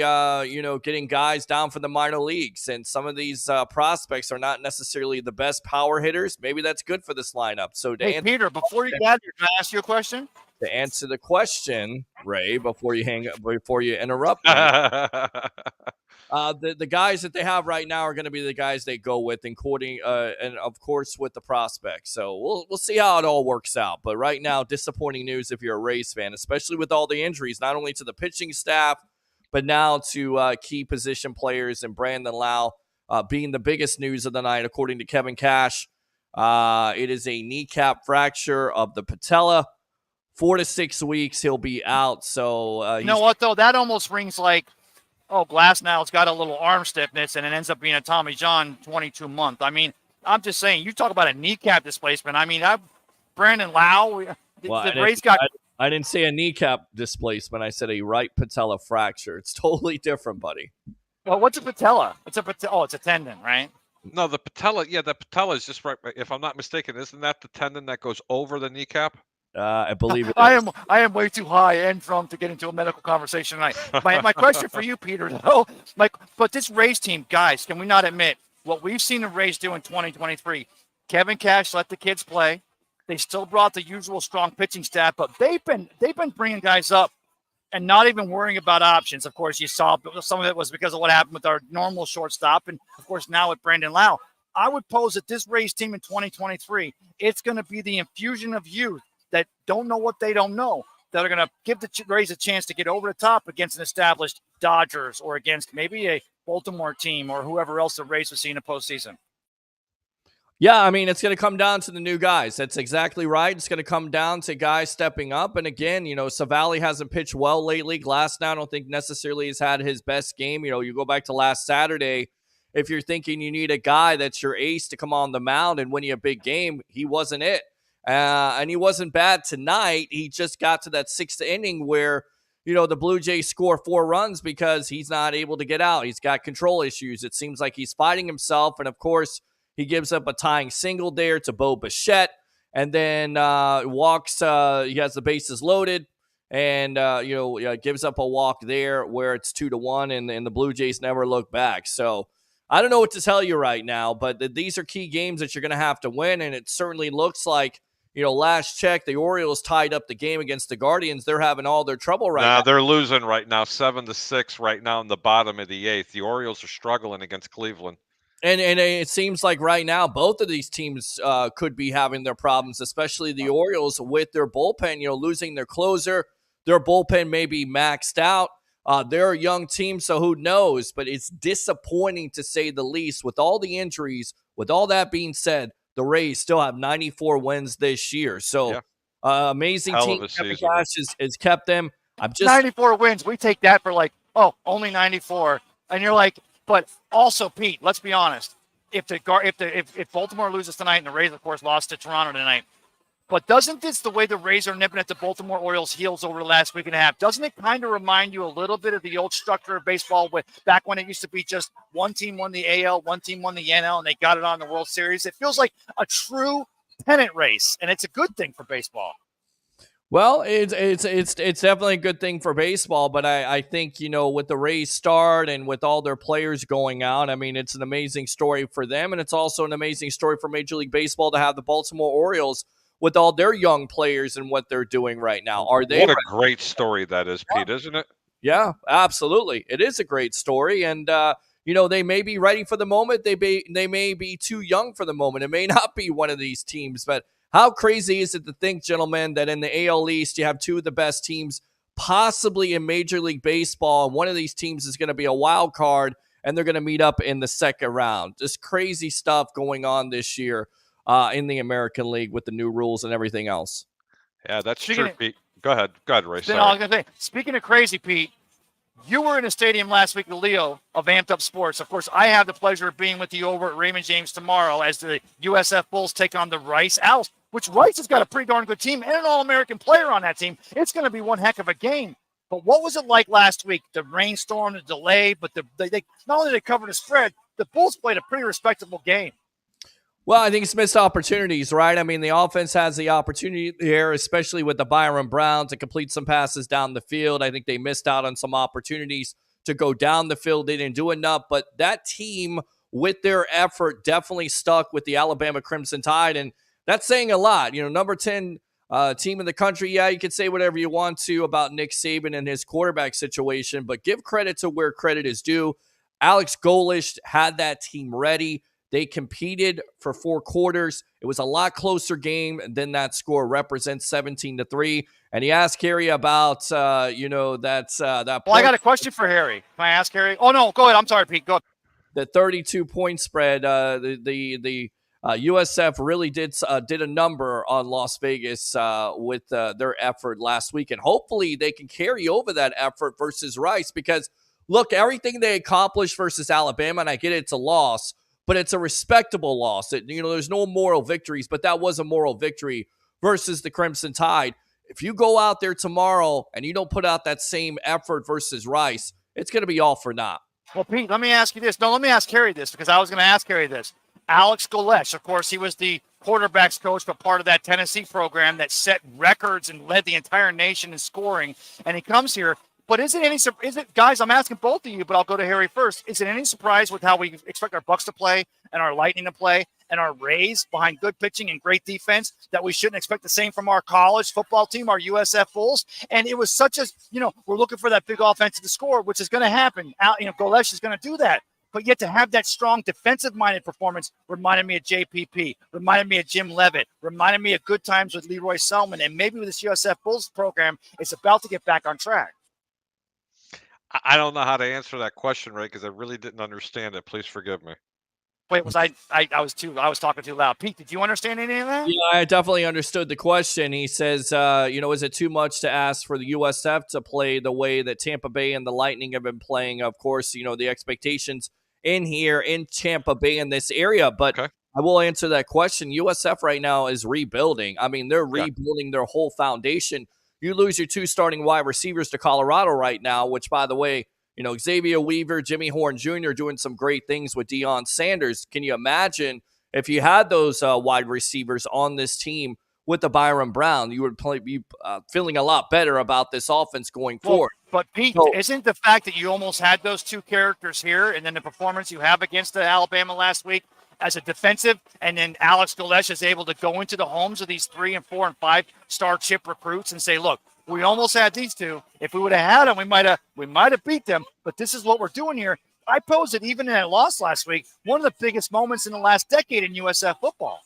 getting guys down for the minor leagues. And some of these prospects are not necessarily the best power hitters. Maybe that's good for this lineup. So Peter, before you get here, can I ask you a question? To answer the question, Ray, before you interrupt me, the guys that they have right now are going to be the guys they go with, including and of course with the prospects. So we'll see how it all works out. But right now, disappointing news if you're a Rays fan, especially with all the injuries, not only to the pitching staff, but now to key position players, and Brandon Lau being the biggest news of the night, according to Kevin Cash. It is a kneecap fracture of the patella. 4 to 6 weeks, he'll be out. So you know what though? That almost rings like, Glasnow's got a little arm stiffness, and it ends up being a Tommy John 22-month. I mean, I'm just saying, you talk about a kneecap displacement. I mean, Brandon Lau, I didn't say a kneecap displacement. I said a right patella fracture. It's totally different, buddy. Well, what's a patella? It's a tendon, right? No, the patella. Yeah, the patella is just right. If I'm not mistaken, isn't that the tendon that goes over the kneecap? I believe it. I am way too high and drunk to get into a medical conversation tonight. My question for you, Peter, though, but this Rays team, guys, can we not admit what we've seen the Rays do in 2023? Kevin Cash let the kids play. They still brought the usual strong pitching staff, but they've been bringing guys up and not even worrying about options. Of course, you saw some of it was because of what happened with our normal shortstop, and of course now with Brandon Lau. I would pose that this Rays team in 2023, it's going to be the infusion of youth that don't know what they don't know, that are going to give the Rays a chance to get over the top against an established Dodgers or against maybe a Baltimore team or whoever else the Rays will see in the postseason? Yeah, I mean, it's going to come down to the new guys. That's exactly right. It's going to come down to guys stepping up. And again, Savali hasn't pitched well lately. Glasnow, I don't think necessarily has had his best game. You go back to last Saturday. If you're thinking you need a guy that's your ace to come on the mound and win you a big game, he wasn't it. And he wasn't bad tonight. He just got to that sixth inning where, the Blue Jays score 4 runs because he's not able to get out. He's got control issues. It seems like he's fighting himself. And of course, he gives up a tying single there to Bo Bichette, and then walks. He has the bases loaded, and gives up a walk there where it's 2-1, and the Blue Jays never look back. So I don't know what to tell you right now, but these are key games that you're going to have to win, and it certainly looks like, last check, the Orioles tied up the game against the Guardians. They're having all their trouble right now. They're losing right now, 7-6 right now in the bottom of the 8th. The Orioles are struggling against Cleveland. And it seems like right now both of these teams could be having their problems, especially the Orioles with their bullpen, losing their closer. Their bullpen may be maxed out. They're a young team, so who knows? But it's disappointing to say the least with all the injuries. With all that being said, the Rays still have 94 wins this year. So amazing team. Kevin Cash has kept them. 94 wins. We take that for only 94. And you're like, but also, Pete, let's be honest. If Baltimore loses tonight, and the Rays, of course, lost to Toronto tonight, but doesn't this, the way the Rays are nipping at the Baltimore Orioles' heels over the last week and a half, doesn't it kind of remind you a little bit of the old structure of baseball with back when it used to be just one team won the AL, one team won the NL, and they got it on the World Series? It feels like a true pennant race, and it's a good thing for baseball. Well, it's definitely a good thing for baseball, but I think, with the Rays start and with all their players going out, I mean, it's an amazing story for them, and it's also an amazing story for Major League Baseball to have the Baltimore Orioles with all their young players and what they're doing right now. What a great story that is, Pete, isn't it? Yeah, absolutely. It is a great story, and they may be ready for the moment. They may be too young for the moment. It may not be one of these teams, but how crazy is it to think, gentlemen, that in the AL East you have 2 of the best teams possibly in Major League Baseball, and one of these teams is going to be a wild card, and they're going to meet up in the second round. Just crazy stuff going on this year in the American League with the new rules and everything else. Yeah, that's true, Pete. Go ahead, Ray. I was going to say, speaking of crazy, Pete, you were in a stadium last week with Leo of Amped Up Sports. Of course, I have the pleasure of being with you over at Raymond James tomorrow as the USF Bulls take on the Rice Owls, which Rice has got a pretty darn good team and an All-American player on that team. It's going to be one heck of a game. But what was it like last week? The rainstorm, the delay, but they not only did they cover the spread, the Bulls played a pretty respectable game. Well, I think it's missed opportunities, right? I mean, the offense has the opportunity here, especially with the Byron Brown, to complete some passes down the field. I think they missed out on some opportunities to go down the field. They didn't do enough, but that team, with their effort, definitely stuck with the Alabama Crimson Tide, and that's saying a lot. Number 10 team in the country. Yeah, you can say whatever you want to about Nick Saban and his quarterback situation, but give credit to where credit is due. Alex Golish had that team ready. They competed for 4 quarters. It was a lot closer game than that score represents, 17-3. And he asked Harry about, that. Well, I got a question for Harry. Can I ask Harry? Oh, no, go ahead. I'm sorry, Pete. Go ahead. The 32-point spread, the USF really did a number on Las Vegas with their effort last week. And hopefully they can carry over that effort versus Rice because, look, everything they accomplished versus Alabama, and I get it's a loss, but it's a respectable loss. There's no moral victories, but that was a moral victory versus the Crimson Tide. If you go out there tomorrow and you don't put out that same effort versus Rice, it's going to be all for naught. Well, Pete, let me ask you this. No, let me ask Harry this because I was going to ask Harry this. Alex Golish, of course, he was the quarterbacks coach, but part of that Tennessee program that set records and led the entire nation in scoring. And he comes here. But is it, guys, I'm asking both of you, but I'll go to Harry first. Is it any surprise with how we expect our Bucks to play and our Lightning to play and our Rays behind good pitching and great defense that we shouldn't expect the same from our college football team, our USF Bulls? And it was such a, we're looking for that big offensive to score, which is going to happen. Golesh is going to do that. but yet to have that strong defensive-minded performance reminded me of JPP, reminded me of Jim Levitt, reminded me of good times with Leroy Selman, and maybe with this USF Bulls program, it's about to get back on track. I don't know how to answer that question, Ray, because I really didn't understand it. Please forgive me. Wait, was I was talking too loud. Pete, did you understand any of that? Yeah, I definitely understood the question. He says, is it too much to ask for the USF to play the way that Tampa Bay and the Lightning have been playing? Of course, the expectations in here in Tampa Bay in this area. But Okay. I will answer that question. USF right now is rebuilding. I mean, they're rebuilding their whole foundation. You lose your 2 starting wide receivers to Colorado right now, which, by the way, Xavier Weaver, Jimmy Horn Jr. doing some great things with Deion Sanders. Can you imagine if you had those wide receivers on this team with the Byron Brown? You would be feeling a lot better about this offense going forward. But Pete, isn't the fact that you almost had those 2 characters here and then the performance you have against the Alabama last week as a defensive, and then Alex Golesh is able to go into the homes of these 3 and 4 and 5 star chip recruits and say, look, we almost had these 2. If we would have had them, we might have beat them. But this is what we're doing here. I pose it even in a loss last week, one of the biggest moments in the last decade in USF football.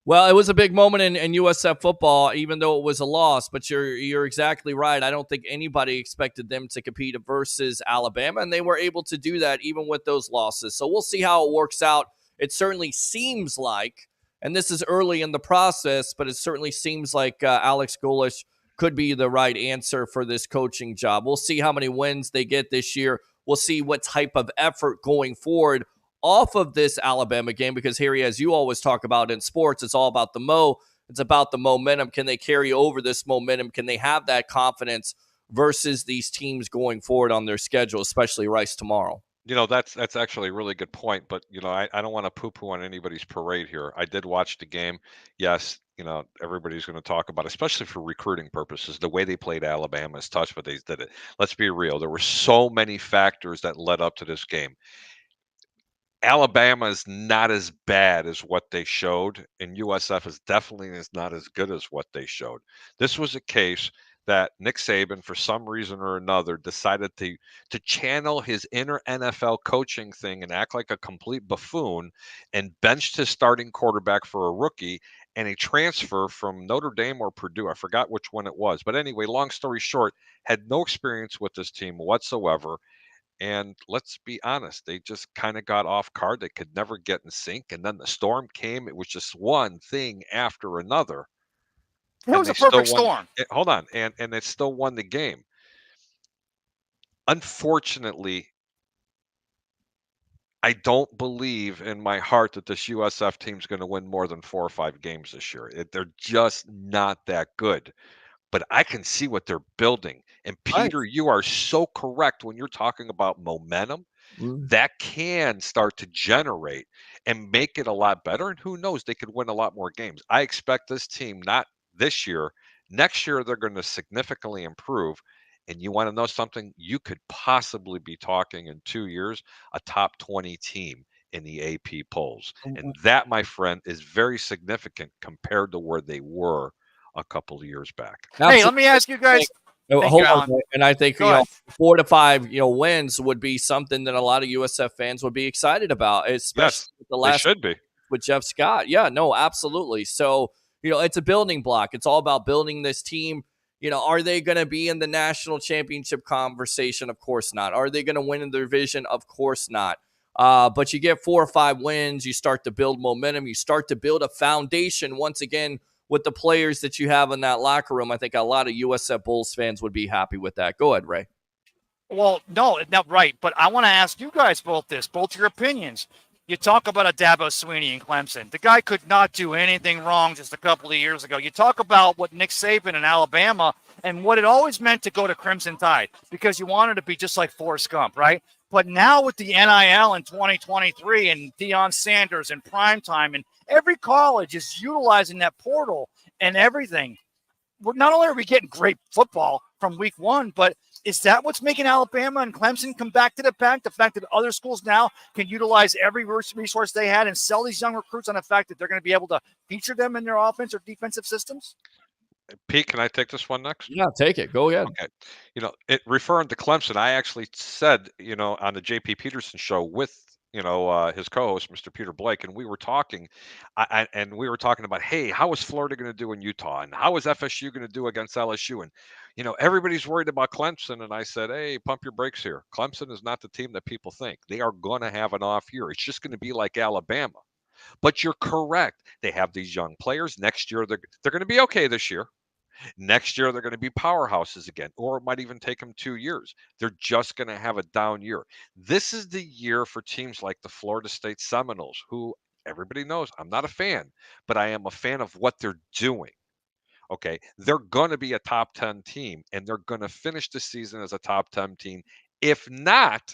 Well, it was a big moment in USF football, even though it was a loss. But you're exactly right. I don't think anybody expected them to compete versus Alabama, and they were able to do that even with those losses. So we'll see how it works out. It certainly seems like, and this is early in the process, but it certainly seems like Alex Golesh could be the right answer for this coaching job. We'll see how many wins they get this year. We'll see what type of effort going forward off of this Alabama game, because Harry, as you always talk about in sports, it's all about it's about the momentum. Can they carry over this momentum? Can they have that confidence versus these teams going forward on their schedule, especially Rice tomorrow? That's actually a really good point, but I don't want to poo-poo on anybody's parade here. I did watch the game. Yes, everybody's going to talk about, especially for recruiting purposes, the way they played Alabama is touch, but they did it. Let's be real. There were so many factors that led up to this game. Alabama is not as bad as what they showed, and USF is definitely not as good as what they showed. This was a case that Nick Saban, for some reason or another, decided to channel his inner NFL coaching thing and act like a complete buffoon, and benched his starting quarterback for a rookie and a transfer from Notre Dame or Purdue. I forgot which one it was. But anyway, long story short, had no experience with this team whatsoever. And let's be honest, they just kind of got off guard. They could never get in sync. And then the storm came. It was just one thing after another. It was a perfect storm. Hold on. And they still won the game. Unfortunately, I don't believe in my heart that this USF team's going to win more than 4 or 5 games this year. They're just not that good. But I can see what they're building. And Peter, you are so correct when you're talking about momentum. That can start to generate and make it a lot better. And who knows, they could win a lot more games. I expect this team, not this year, next year, they're going to significantly improve. And you want to know something? You could possibly be talking in 2 years, a top 20 team in the AP polls. And that, my friend, is very significant compared to where they were a couple of years back. Hey, let me ask you guys. Hold on, and I think 4 to 5 wins would be something that a lot of USF fans would be excited about, especially with the last should be with Jeff Scott. Yeah, no, absolutely. So it's a building block. It's all about building this team. Are they going to be in the national championship conversation? Of course not. Are they going to win in the division? Of course not. But you get 4 or 5 wins, you start to build momentum, you start to build a foundation once again with the players that you have in that locker room. I think a lot of USF Bulls fans would be happy with that. Go ahead, Ray. Well, no, not right. But I want to ask you guys both your opinions. You talk about a Dabo Swinney in Clemson. The guy could not do anything wrong just a couple of years ago. You talk about what Nick Saban in Alabama and what it always meant to go to Crimson Tide because you wanted to be just like Forrest Gump, right? But now with the NIL in 2023 and Deion Sanders and primetime and every college is utilizing that portal and everything. Not only are we getting great football from week 1, but is that what's making Alabama and Clemson come back to the pack? The fact that other schools now can utilize every resource they had and sell these young recruits on the fact that they're going to be able to feature them in their offense or defensive systems? Pete, can I take this one next? Yeah, take it. Go ahead. Okay. Referring to Clemson, I actually said, on the JP Peterson show with his co-host, Mr. Peter Blake, and we were talking, and we were talking about, hey, how is Florida going to do in Utah, and how is FSU going to do against LSU, and everybody's worried about Clemson, and I said, hey, pump your brakes here. Clemson is not the team that people think. They are going to have an off year. It's just going to be like Alabama. But you're correct. They have these young players. Next year, they're going to be okay this year. Next year, they're going to be powerhouses again, or it might even take them 2 years. They're just going to have a down year. This is the year for teams like the Florida State Seminoles, who everybody knows I'm not a fan, but I am a fan of what they're doing. Okay. They're going to be a top 10 team, and they're going to finish the season as a top 10 team. If not,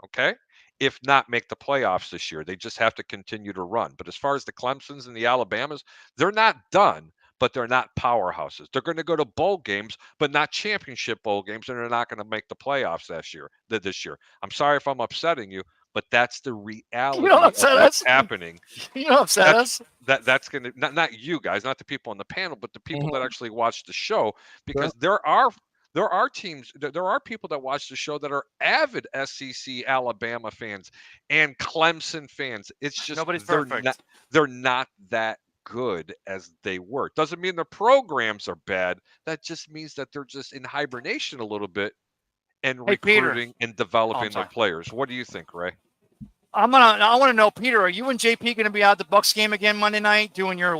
okay, if not make the playoffs this year, they just have to continue to run. But as far as the Clemsons and the Alabamas, they're not done, but they're not powerhouses. They're going to go to bowl games, but not championship bowl games, and they're not going to make the playoffs this year. I'm sorry if I'm upsetting you, but that's the reality of what's happening. You don't upset us. That's going to not you guys, not the people on the panel, but the people that actually watch the show, because there are teams, there are people that watch the show that are avid SEC Alabama fans and Clemson fans. It's just nobody's perfect. They're not that good as they were. Doesn't mean their programs are bad. That just means that they're just in hibernation a little bit and recruiting and developing their players. What do you think, Ray? I want to know, Peter, are you and JP going to be out at the Bucks game again Monday night doing your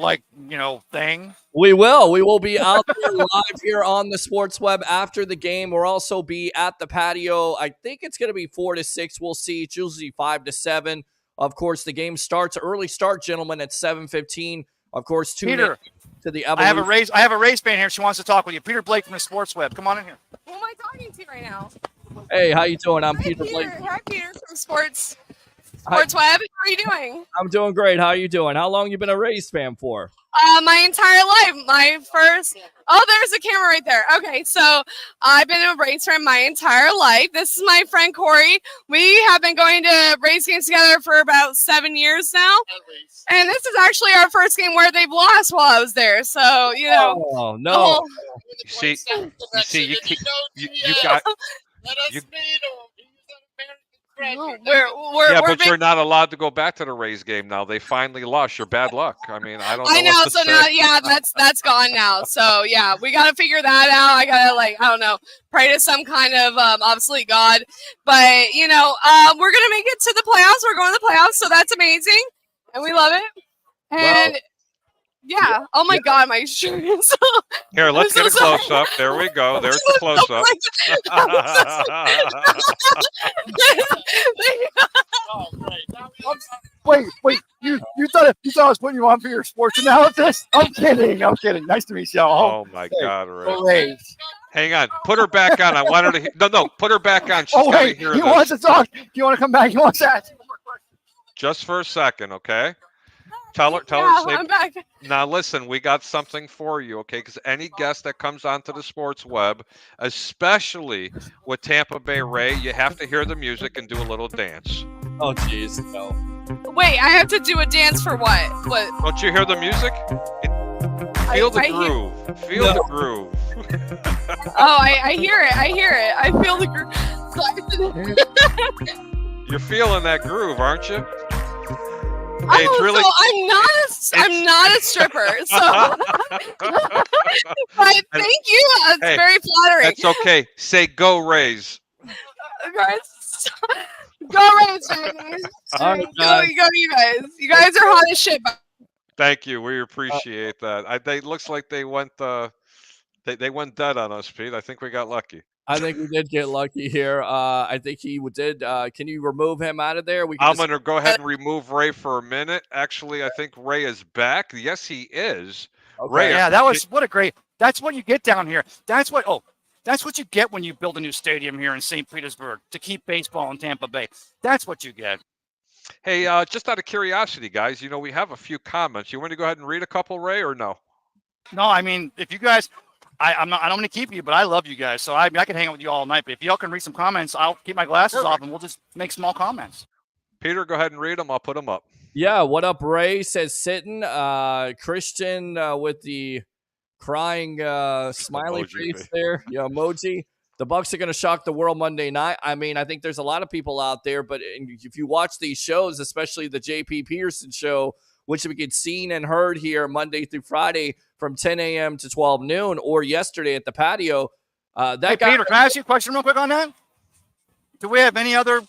thing? We will be out there live here on the Sports Web after the game. We'll also be at the patio. I think it's going to be 4 to 6. We'll see. It's usually 5 to 7. Of course, the game starts early start, gentlemen, at 7:15. Of course, Peter, to the I have a Rays fan here. She wants to talk with you. Peter Blake from the Sports Web. Come on in here. Who am I talking to right now? Hey, how you doing? I'm Peter Blake. Hi, Peter from Sports Web. How are you doing? I'm doing great. How are you doing? How long you been a Rays fan for? My entire life. There's a camera right there. Okay, so I've been a Rays fan my entire life. This is my friend Corey. We have been going to Rays games together for about 7 years now. And this is actually our first game where they've lost while I was there. So, Oh, no. You see, you got... Let us meet him. But you're not allowed to go back to the Rays game now. They finally lost. You're bad luck. I mean, I don't know. I know. So now, that's gone now. So yeah, we got to figure that out. I gotta pray to some kind of obsolete god. But we're gonna make it to the playoffs. We're going to the playoffs, so that's amazing, and we love it. And yeah. Oh my God, my shirt is. Here, let's get a close up. There we go. There's the close up. Wait! You thought I was putting you on for your sports analysis? I'm kidding. Nice to meet you. Oh my God, Ray. Hang on. Put her back on. I want her to. No. Put her back on. She's wait. He wants to talk. Do you want to come back? He wants to ask you one more question. Just for a second, okay? Tell her. I'm back. Now listen, we got something for you, okay? Because any guest that comes onto the Sports Web, especially with Tampa Bay Ray, you have to hear the music and do a little dance. Oh, jeez, no. Wait, I have to do a dance for what? What? Don't you hear the music? Feel the groove. Feel the groove. Oh, I hear it. I feel the groove. You're feeling that groove, aren't you? Hey, it's really, so I'm not a stripper, so but thank you. It's very flattering. That's okay. Say go Rays. Go Rays, baby. Go you guys. You guys are hot as shit. Thank you. We appreciate that. They looks like they went they went dead on us, Pete. I think we got lucky. I think we did get lucky here. I think he did. Can you remove him out of there? I'm going to go ahead and remove Ray for a minute. Actually, I think Ray is back. Yes, he is. Okay. Ray, that's what you get down here. That's what you get when you build a new stadium here in St. Petersburg to keep baseball in Tampa Bay. That's what you get. Hey, just out of curiosity, guys, we have a few comments. You want to go ahead and read a couple, Ray, or no? No, I mean, if you guys... I don't want to keep you, but I love you guys. So I can hang out with you all night. But if y'all can read some comments, I'll keep my glasses off and we'll just make small comments. Peter, go ahead and read them. I'll put them up. Yeah, what up, Ray? Says sitting. Christian with the crying smiley face there. Yeah, emoji. The Bucks are going to shock the world Monday night. I mean, I think there's a lot of people out there, but if you watch these shows, especially the J.P. Peterson show, which we get seen and heard here Monday through Friday from 10 a.m. to 12 noon, or yesterday at the patio. Peter, can I ask you a question real quick on that? Do we have any other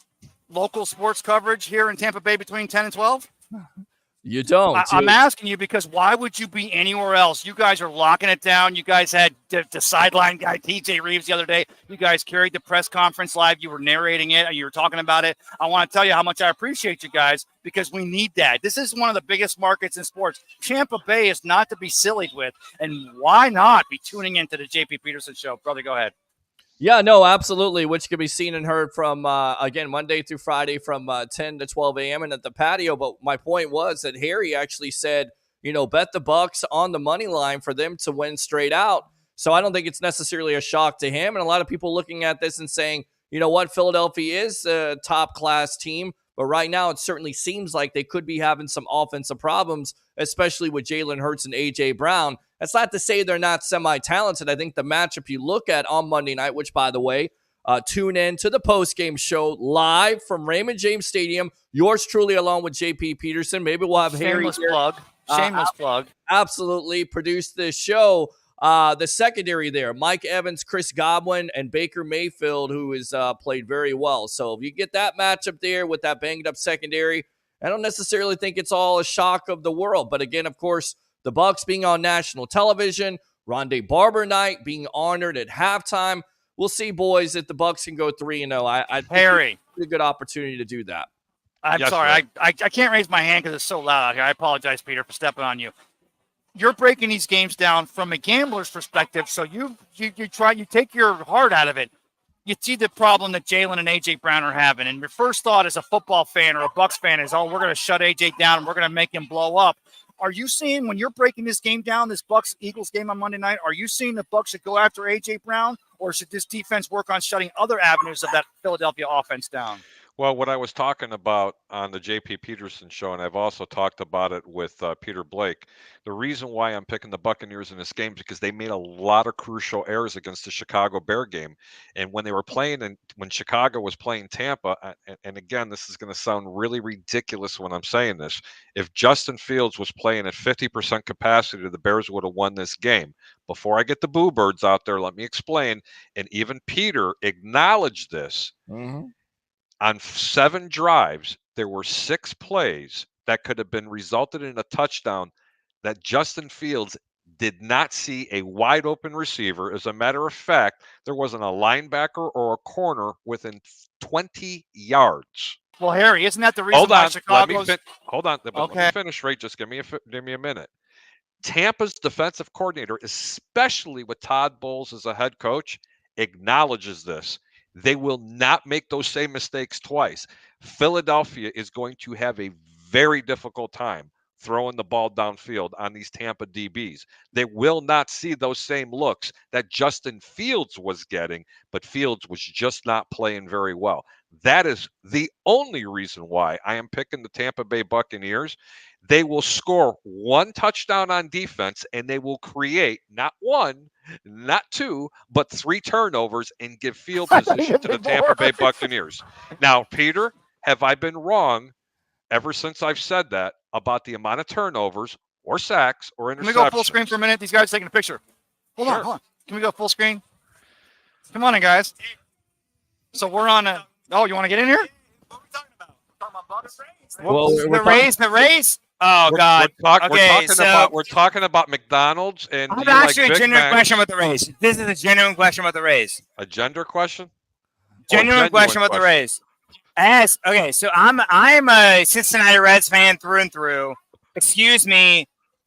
local sports coverage here in Tampa Bay between 10 and 12? You don't. I'm asking you because why would you be anywhere else? You guys are locking it down. You guys had the sideline guy, TJ Reeves, the other day. You guys carried the press conference live. You were narrating it. You were talking about it. I want to tell you how much I appreciate you guys because we need that. This is one of the biggest markets in sports. Tampa Bay is not to be sillied with. And why not be tuning into the J.P. Peterson show? Brother, go ahead. Yeah, no, absolutely, which can be seen and heard from, again, Monday through Friday from 10 to 12 a.m. and at the patio. But my point was that Harry actually said, bet the Bucks on the money line for them to win straight out. So I don't think it's necessarily a shock to him. And a lot of people looking at this and saying, you know what, Philadelphia is a top-class team. But right now it certainly seems like they could be having some offensive problems, especially with Jalen Hurts and A.J. Brown. That's not to say they're not semi-talented. I think the matchup you look at on Monday night, which, by the way, tune in to the postgame show live from Raymond James Stadium. Yours truly, along with J.P. Peterson. Maybe we'll have Shameless Harry. plug. Shameless plug. Absolutely. Produce this show. The secondary there, Mike Evans, Chris Godwin, and Baker Mayfield, who has played very well. So if you get that matchup there with that banged-up secondary, I don't necessarily think it's all a shock of the world. But again, of course, the Bucks being on national television, Rondé Barber night being honored at halftime. We'll see, boys, if the Bucks can go 3-0. I think Harry, it's a good opportunity to do that. I'm sorry. I can't raise my hand because it's so loud out here. I apologize, Peter, for stepping on you. You're breaking these games down from a gambler's perspective, so you take your heart out of it. You see the problem that Jalen and A.J. Brown are having, and your first thought as a football fan or a Bucks fan is, we're going to shut A.J. down and we're going to make him blow up. Are you seeing, when you're breaking this game down, this Bucks-Eagles game on Monday night, are you seeing the Bucks should go after A.J. Brown, or should this defense work on shutting other avenues of that Philadelphia offense down? Well, what I was talking about on the J.P. Peterson show, and I've also talked about it with Peter Blake, the reason why I'm picking the Buccaneers in this game is because they made a lot of crucial errors against the Chicago Bear game. And when they were playing, and when Chicago was playing Tampa, and again, this is going to sound really ridiculous when I'm saying this, if Justin Fields was playing at 50% capacity, the Bears would have won this game. Before I get the boo birds out there, let me explain. And even Peter acknowledged this. Mm-hmm. On 7 drives, there were 6 plays that could have been resulted in a touchdown that Justin Fields did not see a wide open receiver. As a matter of fact, there wasn't a linebacker or a corner within 20 yards. Well, Harry, isn't that the reason why Chicago's... Hold on. Okay. Let me finish, Ray. Just give me a minute. Tampa's defensive coordinator, especially with Todd Bowles as a head coach, acknowledges this. They will not make those same mistakes twice. Philadelphia is going to have a very difficult time throwing the ball downfield on these Tampa DBs. They will not see those same looks that Justin Fields was getting, but Fields was just not playing very well. That is the only reason why I am picking the Tampa Bay Buccaneers. They will score 1 touchdown on defense, and they will create not 1, not 2, but 3 turnovers and give field position to the Tampa Bay Buccaneers. Now, Peter, have I been wrong ever since I've said that about the amount of turnovers or sacks or interceptions? Can we go full screen for a minute? These guys taking a picture. Hold on. Can we go full screen? Come on in, guys. So we're on a... Oh, you want to get in here? What are we talking about? We're talking about Bucks Rays. Well, The Rays? Oh, God. We're talking about McDonald's and I have actually a genuine question about the Rays. This is a genuine question about the Rays. A gender question? Genuine question about the Rays. Okay, so I'm a Cincinnati Reds fan through and through. Excuse me,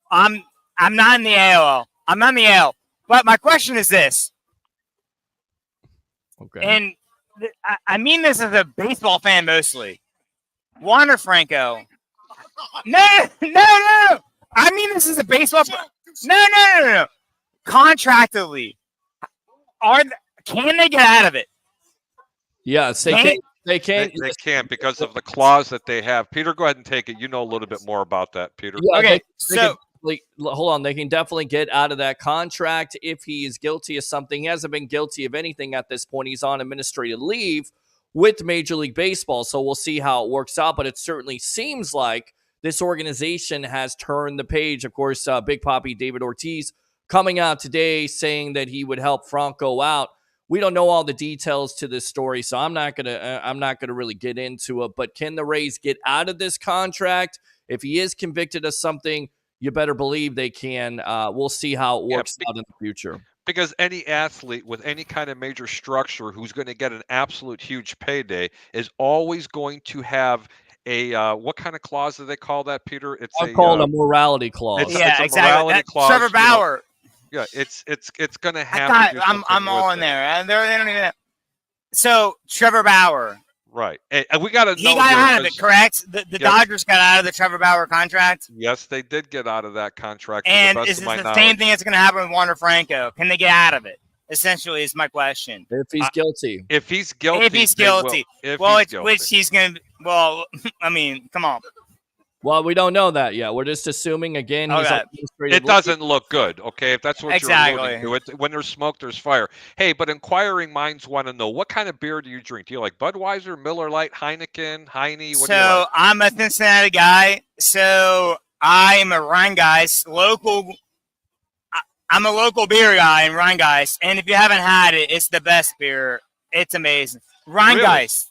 I'm not in the AL. I'm not in the AL. But my question is this. Okay. And I mean this as a baseball fan mostly. Wander Franco. No. I mean this as a baseball. No. Contractually, can they get out of it? Yes, they can. They can't because of the clause that they have. Peter, go ahead and take it. You know a little bit more about that, Peter. Yeah, Okay, definitely get out of that contract if he is guilty of something. He hasn't been guilty of anything at this point. He's on administrative leave with Major League Baseball, so we'll see how it works out. But it certainly seems like this organization has turned the page. Of course, Big Papi David Ortiz coming out today saying that he would help Franco out. We don't know all the details to this story, so I'm not gonna really get into it. But can the Rays get out of this contract? If he is convicted of something, you better believe they can. We'll see how it works out in the future. Because any athlete with any kind of major structure who's going to get an absolute huge payday is always going to have a what kind of clause do they call that, Peter? It's called a morality clause. It's a exactly. morality clause. Trevor Bauer. Yeah, it's going to have. I'm all in there, and they don't even. So Trevor Bauer. Right, and we got to know. He got out of it, correct? The Dodgers got out of the Trevor Bauer contract. Yes, they did get out of that contract. And is this the same thing that's going to happen with Wander Franco? Can they get out of it? Essentially, is my question. If he's guilty. If he's guilty. Which he's going to. Well, I mean, come on. Well, we don't know that yet. We're just assuming, again, it doesn't look good, okay? If that's what you're alluding to. When there's smoke, there's fire. Hey, but inquiring minds want to know, what kind of beer do you drink? Do you like Budweiser, Miller Lite, Heineken, Heine? What do you like? I'm a Cincinnati guy, so I'm a Rheingeist local. I'm a local beer guy in Rheingeist, and if you haven't had it, it's the best beer. It's amazing. Rheingeist.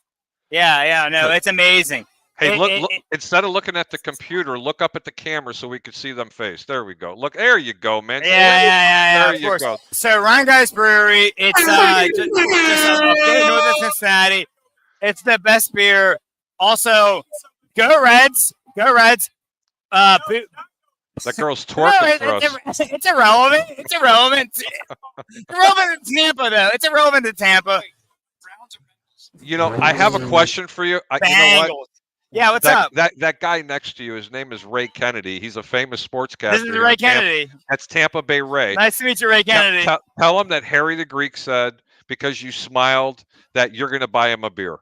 Really? Yeah, no, it's amazing. Hey, look, instead of looking at the computer, look up at the camera so we can see them face. There we go. Look, there you go, man. Yeah. There you go. So, Rheingeist Brewery, it's just north of Cincinnati. It's the best beer. Also, go Reds. Go Reds. That girl's twerking for us. It's irrelevant. It's irrelevant to Tampa, though. It's irrelevant to Tampa. You know, I have a question for you. You know what? Yeah, what's up? That guy next to you, his name is Ray Kennedy. He's a famous sportscaster. This is Ray Kennedy. That's Tampa Bay Ray. Nice to meet you, Ray Kennedy. Tell him that Harry the Greek said, because you smiled, that you're going to buy him a beer.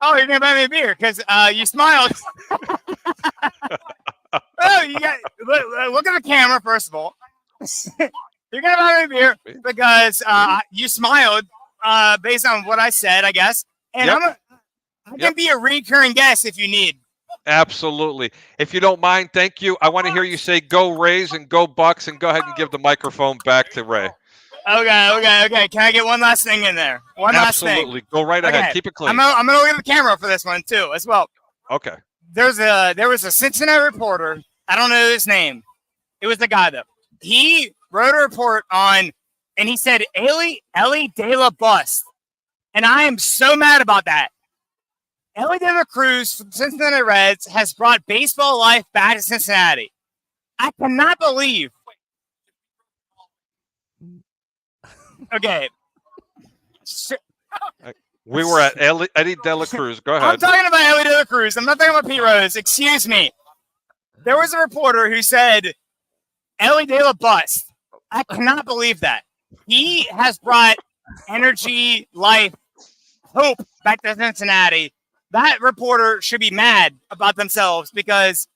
Oh, you're going to buy me a beer because you smiled. Oh, you got look at the camera, first of all. You're going to buy me a beer because you smiled based on what I said, I guess. And I can be a recurring guest if you need. Absolutely. If you don't mind, thank you. I want to hear you say go Rays and go Bucks, and go ahead and give the microphone back to Ray. Okay. Can I get one last thing in there? Absolutely. Go right ahead. Keep it clean. I'm going to look at the camera for this one, too, as well. Okay. There was a Cincinnati reporter. I don't know his name. It was the guy, though. He wrote a report on, and he said, Ellie De La Bust. And I am so mad about that. Ellie De La Cruz from Cincinnati Reds has brought baseball life back to Cincinnati. I cannot believe. Okay. We were at Eddie De La Cruz. Go ahead. I'm talking about Ellie De La Cruz. I'm not talking about Pete Rose. Excuse me. There was a reporter who said Ellie De La Bust. I cannot believe that. He has brought energy, life, hope back to Cincinnati. That reporter should be mad about themselves because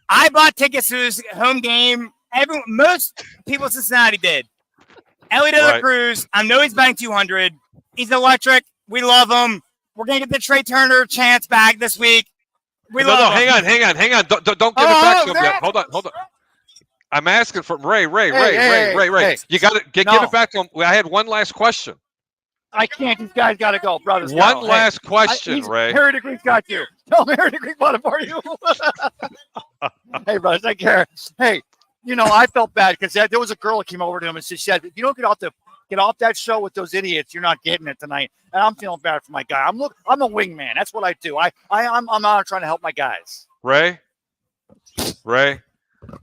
I bought tickets to his home game. Most people in Cincinnati did. Ellie De La Cruz, I know he's batting 200. He's electric. We love him. We're going to get the Trey Turner chance back this week. We love him. Hang on. Don't give it back to him yet. Hold on. I'm asking for Ray. Hey. You got to give it back to him. I had one last question. I can't. These guys got to go, brothers. One last question, Ray. Harry the Greek got you. Tell me Harry the Greek bought it for you. Hey, brothers, I care. Hey, you know, I felt bad because there was a girl that came over to him and she said, if you don't get off that show with those idiots, you're not getting it tonight. And I'm feeling bad for my guy. I'm a wingman. That's what I do. I'm out trying to help my guys. Ray,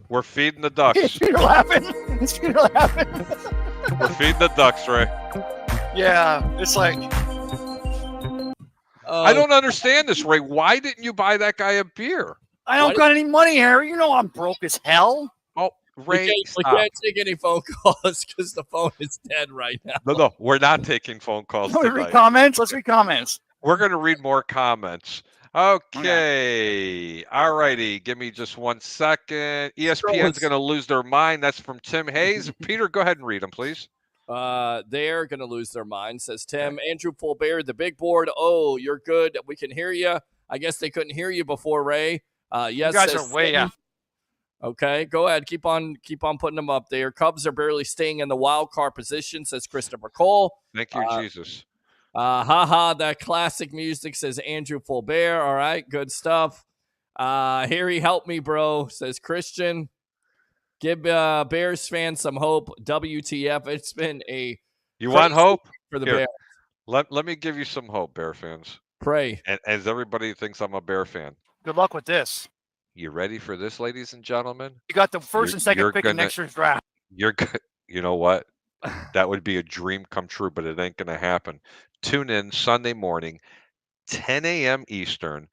we're feeding the ducks. You're laughing. We're feeding the ducks, Ray. Yeah, it's like I don't understand this, Ray. Why didn't you buy that guy a beer? I don't got any money, Harry. You know I'm broke as hell. Oh, Ray, we can't take any phone calls because the phone is dead right now. No, we're not taking phone calls. Let's read comments. We're going to read more comments. Okay. All righty. Give me just 1 second. ESPN's going to lose their mind. That's from Tim Hayes. Peter, go ahead and read them, please. They're going to lose their mind, says Tim. Andrew Fulbert, the big board. Oh, you're good. We can hear you. I guess they couldn't hear you before, Ray. Yes, you guys are way out. Okay, go ahead. Keep on putting them up there. Cubs are barely staying in the wild card position, says Christopher Cole. Thank you, Jesus. That classic music, says Andrew Fulbert. All right, good stuff. Harry, help me, bro, says Christian. Give Bears fans some hope. WTF. It's been a You want hope? For the Here, Bears. let me give you some hope, Bear fans. Pray. And as everybody thinks I'm a Bear fan. Good luck with this. You ready for this, ladies and gentlemen? You got the first and second pick in next year's draft. You're good. You know what? That would be a dream come true, but it ain't going to happen. Tune in Sunday morning, 10 a.m. Eastern,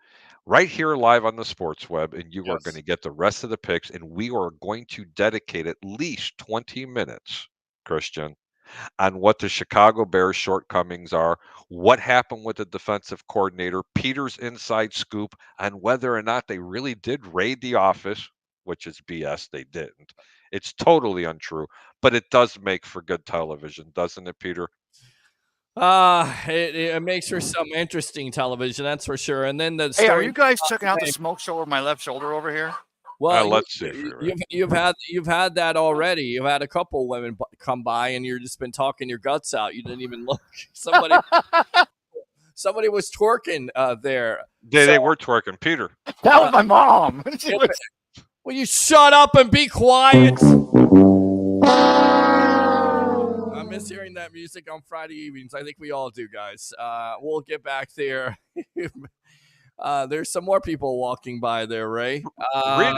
right here live on the Sports Web, and you are going to get the rest of the picks, and we are going to dedicate at least 20 minutes, Christian, on what the Chicago Bears shortcomings are, what happened with the defensive coordinator, Peter's inside scoop on whether or not they really did raid the office, which is BS. They didn't. It's totally untrue, but it does make for good television, doesn't it, Peter? It makes for some interesting television, that's for sure. And then Hey, are you guys checking out the smoke show over my left shoulder over here? Well, let's see. You've had that already. You've had a couple women come by, and you've just been talking your guts out. You didn't even look. Somebody was twerking there. They were twerking, Peter. That was my mom. Will you shut up and be quiet? I miss hearing that music on Friday evenings. I think we all do, guys. We'll get back there. There's some more people walking by there, Ray.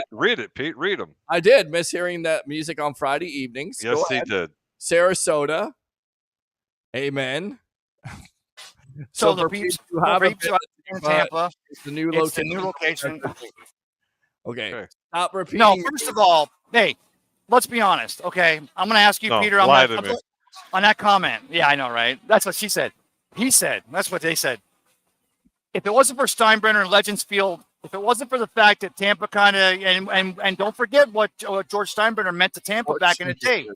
Read it, Pete. Read them. I did miss hearing that music on Friday evenings. Yes, he did. Sarasota. Amen. So the peeps who have in Tampa. It's the new location. The new location. Okay. Stop repeating. No, first of all, hey, let's be honest. Okay, I'm going to ask you, Peter, on that comment. Yeah, I know, right? That's what she said. He said. That's what they said. If it wasn't for Steinbrenner and Legends Field, if it wasn't for the fact that Tampa kind of and don't forget what George Steinbrenner meant to Tampa back in the day.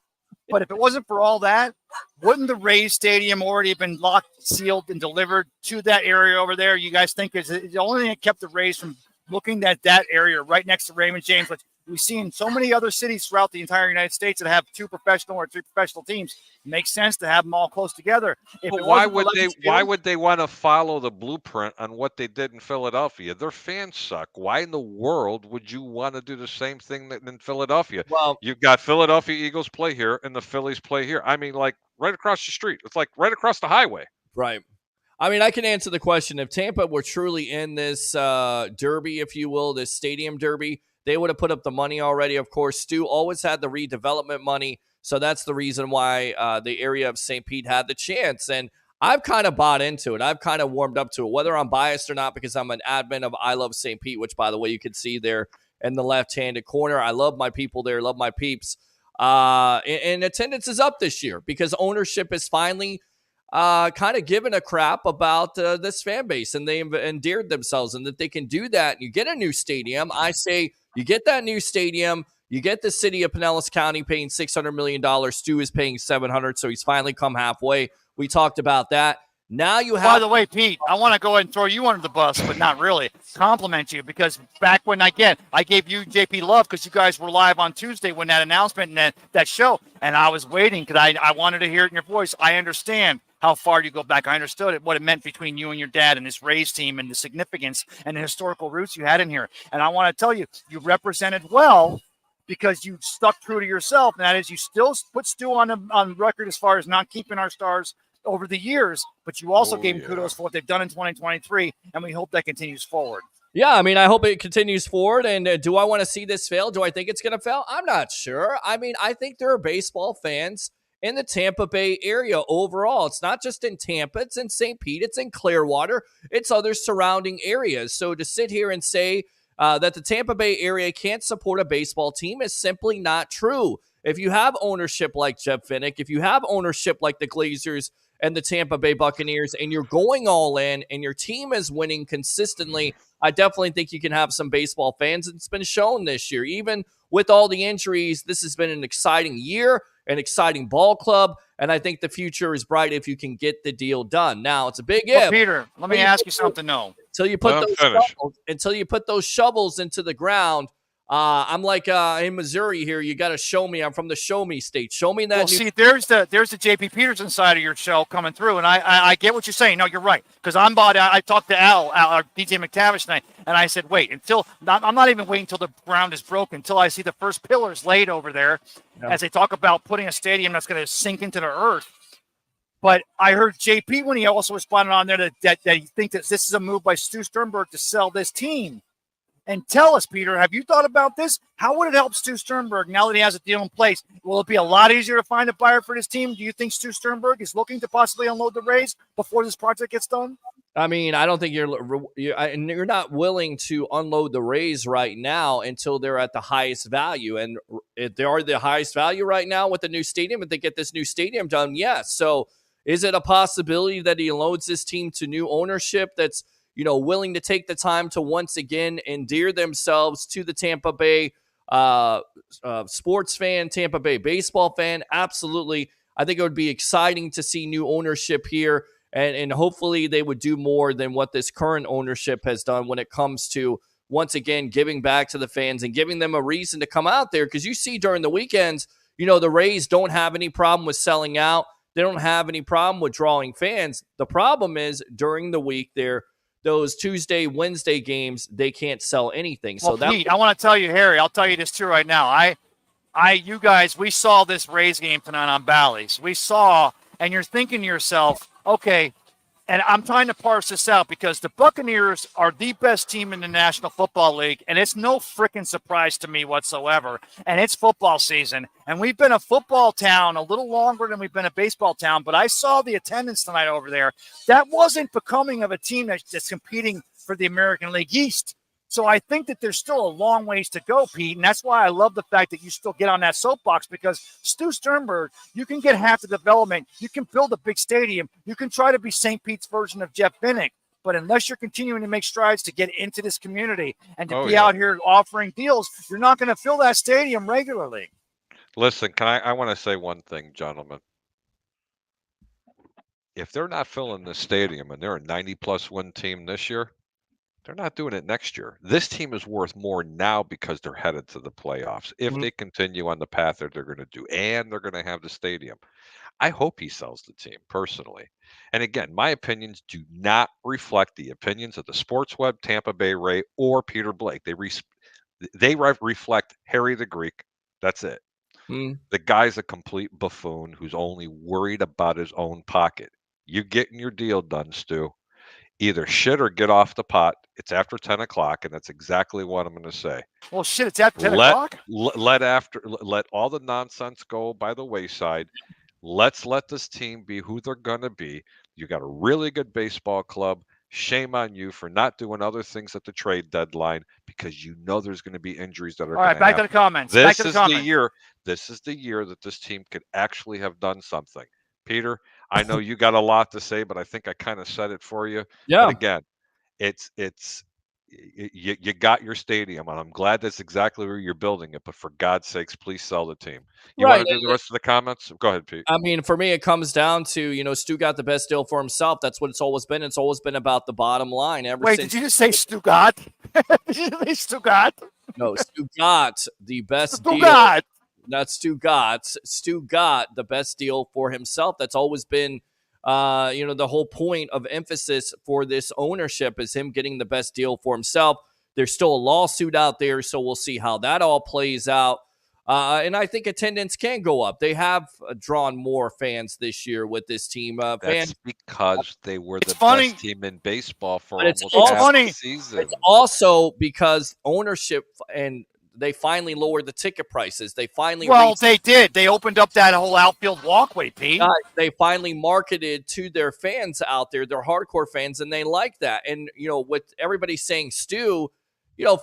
But if it wasn't for all that, wouldn't the Rays Stadium already have been locked, sealed, and delivered to that area over there? You guys think is the only thing that kept the Rays from looking at that area right next to Raymond James, which we've seen so many other cities throughout the entire United States that have 2 professional or 3 professional teams. It makes sense to have them all close together. Why would they want to follow the blueprint on what they did in Philadelphia? Their fans suck. Why in the world would you want to do the same thing in Philadelphia? Well, you've got Philadelphia Eagles play here and the Phillies play here. I mean, like right across the street. It's like right across the highway. Right. I mean, I can answer the question. If Tampa were truly in this derby, if you will, this stadium derby, they would have put up the money already. Of course, Stu always had the redevelopment money. So that's the reason why the area of St. Pete had the chance. And I've kind of bought into it. I've kind of warmed up to it, whether I'm biased or not, because I'm an admin of I Love St. Pete, which, by the way, you can see there in the left-handed corner. I love my people there, love my peeps. And attendance is up this year because ownership is finally kind of given a crap about this fan base, and they endeared themselves, and that they can do that. And you get a new stadium. I say you get that new stadium. You get the city of Pinellas County paying $600 million. Stu is paying $700, so he's finally come halfway. We talked about that. Now you have. By the way, Pete, I want to go ahead and throw you under the bus, but not really. Compliment you because back when I gave you JP love because you guys were live on Tuesday when that announcement and that show, and I was waiting because I wanted to hear it in your voice. I understand how far you go back. I understood it, what it meant between you and your dad and this Rays team and the significance and the historical roots you had in here. And I want to tell you, you represented well because you stuck true to yourself. And that is, you still put Stu on record as far as not keeping our stars over the years, but you also gave them kudos for what they've done in 2023, and we hope that continues forward. Yeah, I mean, I hope it continues forward, and do I want to see this fail? Do I think it's going to fail? I'm not sure. I mean, I think there are baseball fans in the Tampa Bay area overall. It's not just in Tampa, it's in St. Pete, it's in Clearwater, it's other surrounding areas. So to sit here and say that the Tampa Bay area can't support a baseball team is simply not true. If you have ownership like Jeff Vinnick, if you have ownership like the Glazers and the Tampa Bay Buccaneers, and you're going all in, and your team is winning consistently, I definitely think you can have some baseball fans. It's been shown this year. Even with all the injuries, this has been an exciting year, an exciting ball club, and I think the future is bright if you can get the deal done. Now, it's a big if. Peter, let me ask you something, though. Until you put those shovels into the ground, I'm like in Missouri here. You got to show me. I'm from the show me state. Show me that. Well, see, there's the JP Peterson side of your show coming through, and I get what you're saying. No, you're right, because I talked to Al DJ McTavish tonight, and I said, wait I'm not even waiting until the ground is broken until I see the first pillars laid over there, as they talk about putting a stadium that's going to sink into the earth. But I heard JP when he also responded on there that he thinks that this is a move by Stu Sternberg to sell this team. And tell us, Peter, have you thought about this? How would it help Stu Sternberg now that he has a deal in place? Will it be a lot easier to find a buyer for this team? Do you think Stu Sternberg is looking to possibly unload the Rays before this project gets done? I mean, I don't think you're not willing to unload the Rays right now until they're at the highest value. And if they are the highest value right now with the new stadium, if they get this new stadium done, yes. So is it a possibility that he unloads this team to new ownership that's willing to take the time to once again endear themselves to the Tampa Bay sports fan, Tampa Bay baseball fan? Absolutely. I think it would be exciting to see new ownership here, and hopefully they would do more than what this current ownership has done when it comes to, once again, giving back to the fans and giving them a reason to come out there. Because you see during the weekends, the Rays don't have any problem with selling out. They don't have any problem with drawing fans. The problem is during the week those Tuesday, Wednesday games, they can't sell anything. Well, Pete, I want to tell you, Harry, I'll tell you this too right now. You guys, we saw this Rays game tonight on Bally's. We saw, and you're thinking to yourself, okay, and I'm trying to parse this out because the Buccaneers are the best team in the National Football League, and it's no freaking surprise to me whatsoever. And it's football season, and we've been a football town a little longer than we've been a baseball town, but I saw the attendance tonight over there. That wasn't becoming of a team that's competing for the American League East. So I think that there's still a long ways to go, Pete, and that's why I love the fact that you still get on that soapbox, because Stu Sternberg, you can get half the development, you can build a big stadium, you can try to be St. Pete's version of Jeff Binnick, but unless you're continuing to make strides to get into this community and to be out here offering deals, you're not going to fill that stadium regularly. Listen, I want to say one thing, gentlemen. If they're not filling this stadium and they're a 90-plus win team this year, they're not doing it next year. This team is worth more now because they're headed to the playoffs. If they continue on the path that they're going to do, and they're going to have the stadium, I hope he sells the team personally. And again, my opinions do not reflect the opinions of the Sports Web, Tampa Bay Ray, or Peter Blake. They reflect Harry the Greek. That's it. The guy's a complete buffoon who's only worried about his own pocket. You getting your deal done, Stu. Either shit or get off the pot. It's after 10 o'clock, and that's exactly what I'm going to say. Well, shit, it's after 10 o'clock? Let all the nonsense go by the wayside. Let's let this team be who they're going to be. You got a really good baseball club. Shame on you for not doing other things at the trade deadline, because there's going to be injuries that are all right, back to the comments. This is the year that this team could actually have done something. Peter, I know you got a lot to say, but I think I kind of said it for you. Yeah. But again, you got your stadium, and I'm glad that's exactly where you're building it. But for God's sakes, please sell the team. You want to do the rest of the comments? Go ahead, Pete. I mean, for me, it comes down to, Stu got the best deal for himself. That's what it's always been. It's always been about the bottom line. Did you just say Stu got? Did you say Stu got? No, Stu got the best deal. That's Stu got. Stu got the best deal for himself. That's always been, the whole point of emphasis for this ownership is him getting the best deal for himself. There's still a lawsuit out there, so we'll see how that all plays out. And I think attendance can go up. They have drawn more fans this year with this team. That's because they were the best team in baseball for almost half the season. It's also because ownership, and they finally lowered the ticket prices. They finally they did. They opened up that whole outfield walkway, Pete. They finally marketed to their fans out there, their hardcore fans, and they like that. And, with everybody saying Stu,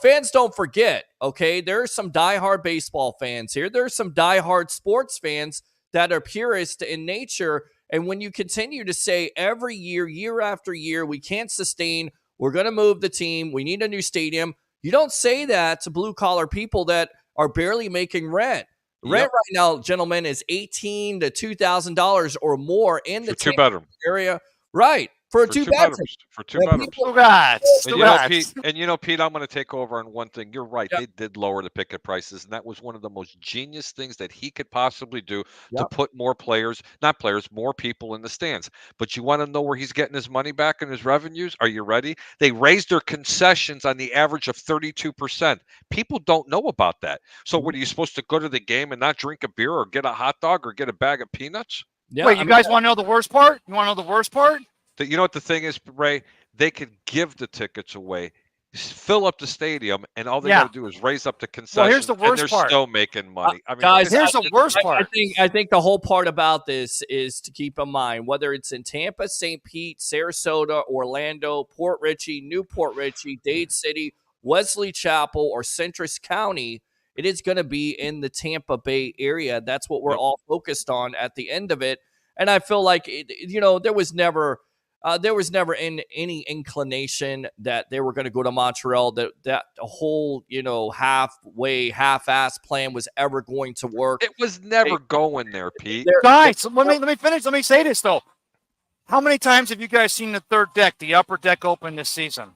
fans don't forget, okay? There are some diehard baseball fans here. There are some diehard sports fans that are purists in nature, And when you continue to say every year, year after year, we can't sustain, we're going to move the team, we need a new stadium, you don't say that to blue-collar people that are barely making rent. Rent right now, gentlemen, is $1,800 to $2,000 or more in the For 2-bedroom area. Right. For a two-bedroom. For 2 bedrooms. And Pete, I'm going to take over on one thing. You're right. They did lower the ticket prices, and that was one of the most genius things that he could possibly do to put more more people in the stands. But you want to know where he's getting his money back and his revenues? Are you ready? They raised their concessions on the average of 32%. People don't know about that. So what, are you supposed to go to the game and not drink a beer or get a hot dog or get a bag of peanuts? Yeah, Wait, you guys want to know the worst part? You want to know the worst part? You know what the thing is, Ray? They could give the tickets away, fill up the stadium, and all they got to do is raise up the concessions. Well, here's the worst and they're part. still making money. I mean, guys, here's the worst part. I think the whole part about this is to keep in mind, whether it's in Tampa, St. Pete, Sarasota, Orlando, Port Richey, Newport Richey, Dade City, Wesley Chapel, or Citrus County, it is going to be in the Tampa Bay area. That's what we're all focused on at the end of it. And I feel like, there was never any inclination that they were going to go to Montreal, that whole, half-ass plan was ever going to work. It was never going there, Pete. Guys, let me finish. Let me say this, though. How many times have you guys seen the third deck, the upper deck, open this season?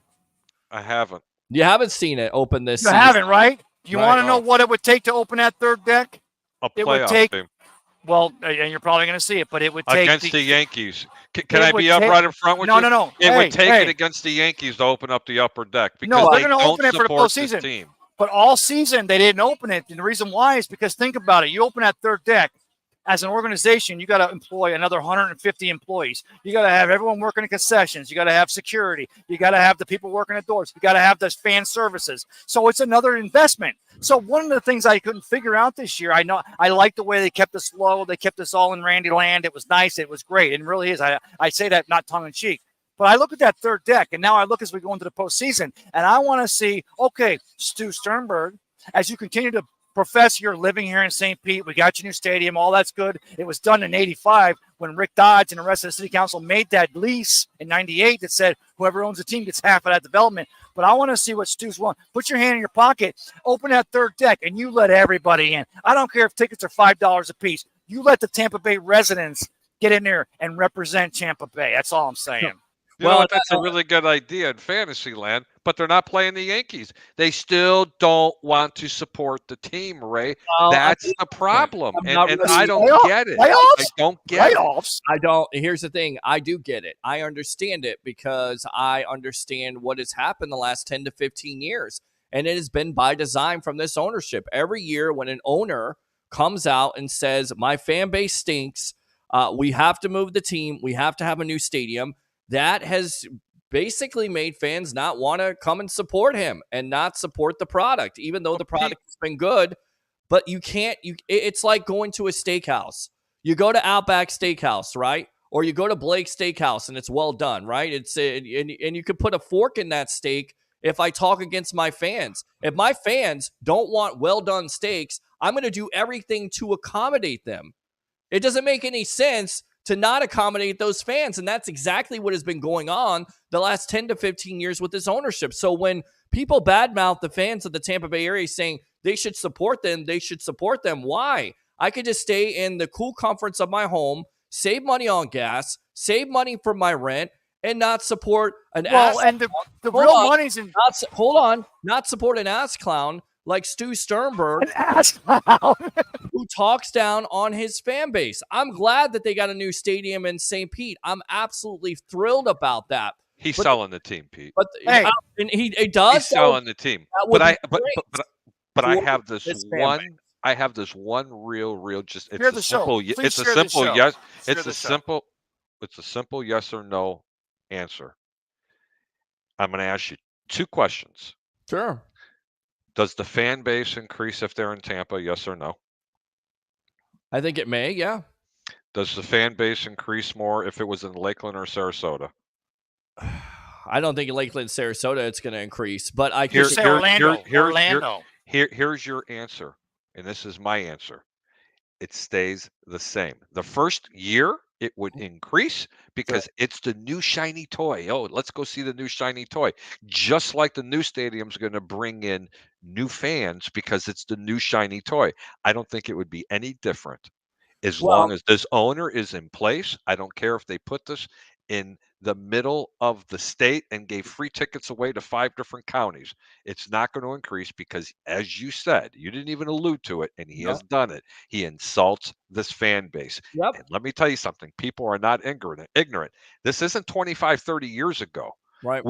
I haven't. You haven't seen it open this season. You haven't, right? You want to know what it would take to open that third deck? A playoff team. Well, and you're probably going to see it, but it would take against the Yankees. Can I be up right in front with you? No. It would take it against the Yankees to open up the upper deck because they're going to open it for the postseason. Team. But all season they didn't open it, and the reason why is because think about it: you open that third deck. As an organization, you got to employ another 150 employees. You got to have everyone working in concessions. You got to have security. You got to have the people working at doors. You got to have those fan services. So it's another investment. So one of the things I couldn't figure out this year, I know I like the way they kept us low. They kept us all in Randy land. It was nice. It was great. It really is. I say that not tongue in cheek. But I look at that third deck, and now I look as we go into the postseason, and I want to see, okay, Stu Sternberg, as you continue to profess you're living here in St. Pete. We got your new stadium. All that's good. It was done in 85 when Rick Dodge and the rest of the city council made that lease in 98 that said whoever owns the team gets half of that development. But I want to see what Stu's want. Put your hand in your pocket, open that third deck, and you let everybody in. I don't care if tickets are $5 a piece. You let the Tampa Bay residents get in there and represent Tampa Bay. That's all I'm saying. Well, that's a really good idea in fantasy land, but they're not playing the Yankees. They still don't want to support the team, Ray. That's the problem. And I don't get it. I don't get it. I don't. Here's the thing. I do get it. I understand it because I understand what has happened the last 10 to 15 years. And it has been by design from this ownership. Every year when an owner comes out and says, my fan base stinks, we have to move the team, we have to have a new stadium, that has basically made fans not want to come and support him and not support the product, even though the product has been good. But you can't, it's like going to a steakhouse. You go to Outback Steakhouse, right? Or you go to Blake's Steakhouse and it's well done, right? And you could put a fork in that steak if I talk against my fans. If my fans don't want well done steaks, I'm going to do everything to accommodate them. It doesn't make any sense to not accommodate those fans. And that's exactly what has been going on the last 10 to 15 years with this ownership. So when people badmouth the fans of the Tampa Bay area saying they should support them, why? I could just stay in the cool comforts of my home, save money on gas, save money for my rent, and not support an ass clown. And the real money's in... Not support an ass clown like Stu Sternberg, who talks down on his fan base. I'm glad that they got a new stadium in St. Pete. I'm absolutely thrilled about that. He's selling the team, Pete. But and he does. He's selling the team. But I have this one. I have this one real. Just it's a simple. It's a simple yes. It's a simple yes or no answer. I'm going to ask you 2 questions. Sure. Does the fan base increase if they're in Tampa? Yes or no? I think it may, yeah. Does the fan base increase more if it was in Lakeland or Sarasota? I don't think in Lakeland, Sarasota, it's going to increase. But I can say Orlando. Here's your answer, and this is my answer. It stays the same. The first year, it would increase because it's the new shiny toy. Oh, let's go see the new shiny toy. Just like the new stadium's going to bring in new fans because it's the new shiny toy. I don't think it would be any different as Well, long as this owner is in place. I don't care if they put this in the middle of the state and gave free tickets away to 5 different counties. It's not going to increase because, as you said, you didn't even allude to it, and he no. has done it. He insults this fan base. Yep. And let me tell you something. People are not ignorant. This isn't 25, 30 years ago. Right.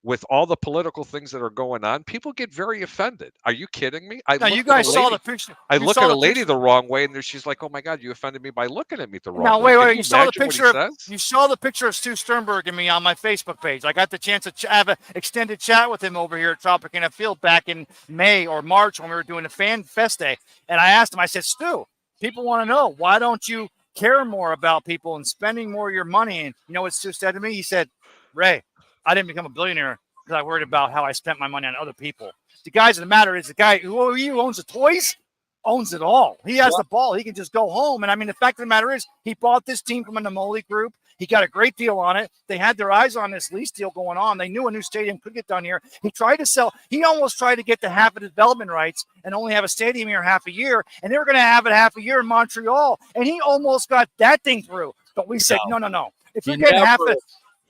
With all the political things that are going on, people get very offended. Are you kidding me? Now, you guys saw the picture. I You look saw at the a lady picture. the wrong way, and she's like, "Oh my God, you offended me by looking at me the wrong Now, way." wait. Can You saw the imagine what he picture. says? You saw the picture of Stu Sternberg and me on my Facebook page. I got the chance to have an extended chat with him over here at Tropicana Field back in May or March when we were doing the Fan Fest Day. And I asked him, I said, Stu, people want to know, why don't you care more about people and spending more of your money? And you know what Stu said to me? He said, Ray, I didn't become a billionaire because I worried about how I spent my money on other people. The guys of the matter is the guy who owns the toys owns it all. He has the ball. He can just go home. And I mean, the fact of the matter is he bought this team from a Namoli group. He got a great deal on it. They had their eyes on this lease deal going on. They knew a new stadium could get done here. He tried to sell. He almost tried to get the half of the development rights and only have a stadium here half a year. And they were going to have it half a year in Montreal. And he almost got that thing through. But we said, no. If you're getting half of it.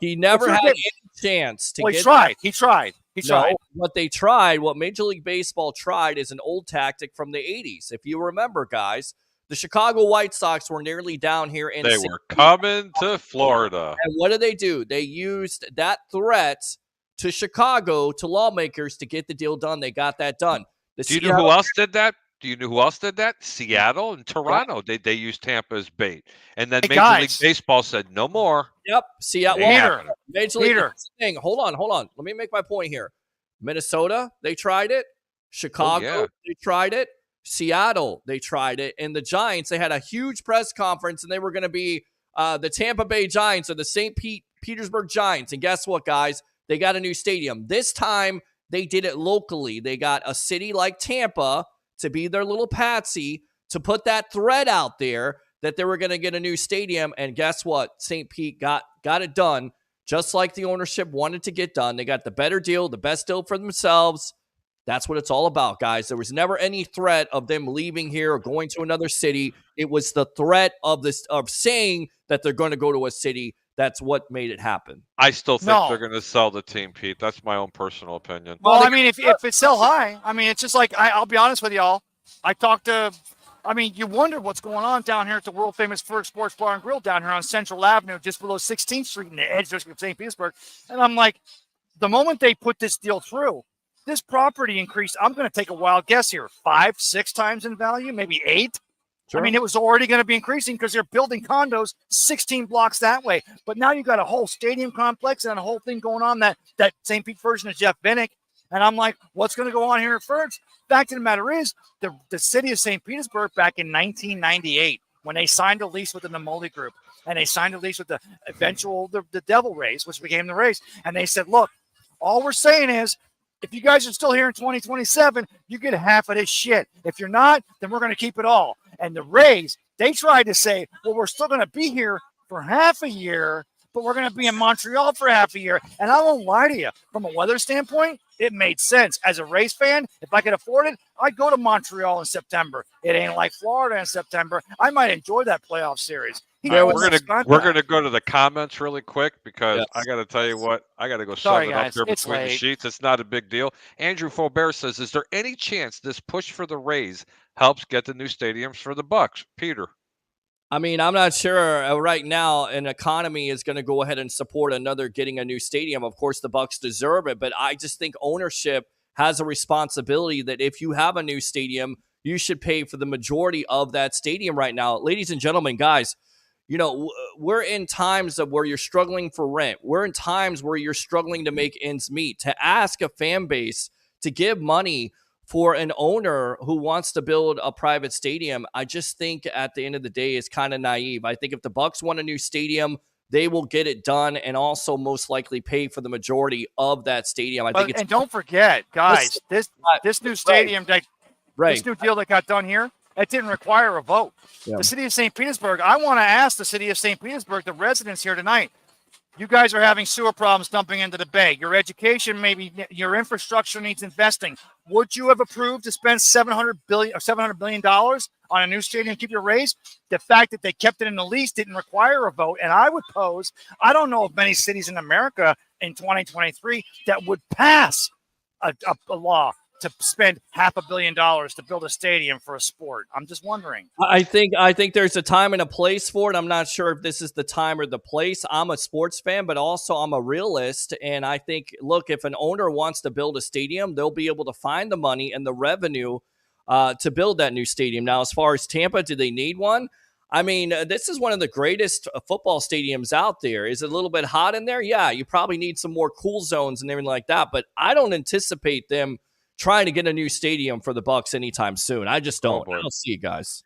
He never had any chance to Well, get. He tried. No, what Major League Baseball tried is an old tactic from the 80s. If you remember, guys, the Chicago White Sox were nearly down here. They were coming to Florida. And what did they do? They used that threat to Chicago, to lawmakers, to get the deal done. They got that done. Do you know who else did that? Seattle and Toronto. They used Tampa as bait. And then Major League Baseball said, no more. Yep. Seattle. Major League. Thing. Hold on. Let me make my point here. Minnesota, they tried it. Chicago, they tried it. Seattle, they tried it. And the Giants, they had a huge press conference, and they were going to be the Tampa Bay Giants or the St. Petersburg Giants. And guess what, guys? They got a new stadium. This time, they did it locally. They got a city like Tampa to be their little patsy, to put that threat out there that they were going to get a new stadium. And guess what? St. Pete got it done, just like the ownership wanted to get done. They got the better deal, the best deal for themselves. That's what it's all about, guys. There was never any threat of them leaving here or going to another city. It was the threat of saying that they're going to go to a city. That's what made it happen. I still think they're going to sell the team, Pete. That's my own personal opinion. Well, I mean, if it's sell high, I mean, it's just like, I'll be honest with y'all. You wonder what's going on down here at the world famous First Sports Bar and Grill down here on Central Avenue, just below 16th Street in the edge district of St. Petersburg. And I'm like, the moment they put this deal through, this property increased, I'm going to take a wild guess here, 5-6 times in value, maybe 8. Sure. I mean, it was already going to be increasing because they're building condos 16 blocks that way. But now you got a whole stadium complex and a whole thing going on, that St. Pete version of Jeff Bennick. And I'm like, what's going to go on here at first? Fact of the matter is, the city of St. Petersburg back in 1998, when they signed a lease with the Namoli Group, and they signed a lease with the the Devil Rays, which became the Rays, and they said, look, all we're saying is, if you guys are still here in 2027, you get half of this shit. If you're not, then we're going to keep it all. And the Rays, they tried to say, well, we're still going to be here for half a year, but we're going to be in Montreal for half a year. And I won't lie to you, from a weather standpoint, it made sense. As a Rays fan, if I could afford it, I'd go to Montreal in September. It ain't like Florida in September. I might enjoy that playoff series. We're gonna go to the comments really quick because I got to tell you what, I got to go sum it up here between the sheets. It's not a big deal. Andrew Faubert says, "Is there any chance this push for the Rays helps get the new stadiums for the Bucks?" Peter. I mean, I'm not sure right now an economy is going to go ahead and support getting a new stadium. Of course, the Bucks deserve it, but I just think ownership has a responsibility that if you have a new stadium, you should pay for the majority of that stadium right now. Ladies and gentlemen, guys, we're in times of where you're struggling for rent. We're in times where you're struggling to make ends meet. To ask a fan base to give money for an owner who wants to build a private stadium, I just think at the end of the day is kind of naive. I think if the Bucks want a new stadium, they will get it done and also most likely pay for the majority of that stadium. And don't forget, guys, this new stadium, this new deal that got done here, It didn't require a vote. Yeah. The city of St. Petersburg, I want to ask the city of St. Petersburg, the residents here tonight, you guys are having sewer problems dumping into the bay. Your education, maybe your infrastructure needs investing. Would you have approved to spend $700 billion on a new stadium to keep your raise? The fact that they kept it in the lease didn't require a vote. And I would pose, I don't know of many cities in America in 2023 that would pass a law to spend $500 million to build a stadium for a sport. I'm just wondering. I think there's a time and a place for it. I'm not sure if this is the time or the place. I'm a sports fan, but also I'm a realist. And I think, look, if an owner wants to build a stadium, they'll be able to find the money and the revenue to build that new stadium. Now, as far as Tampa, do they need one? I mean, this is one of the greatest football stadiums out there. Is it a little bit hot in there? Yeah, you probably need some more cool zones and everything like that. But I don't anticipate them trying to get a new stadium for the Bucs anytime soon. I just don't. I don't see it, guys.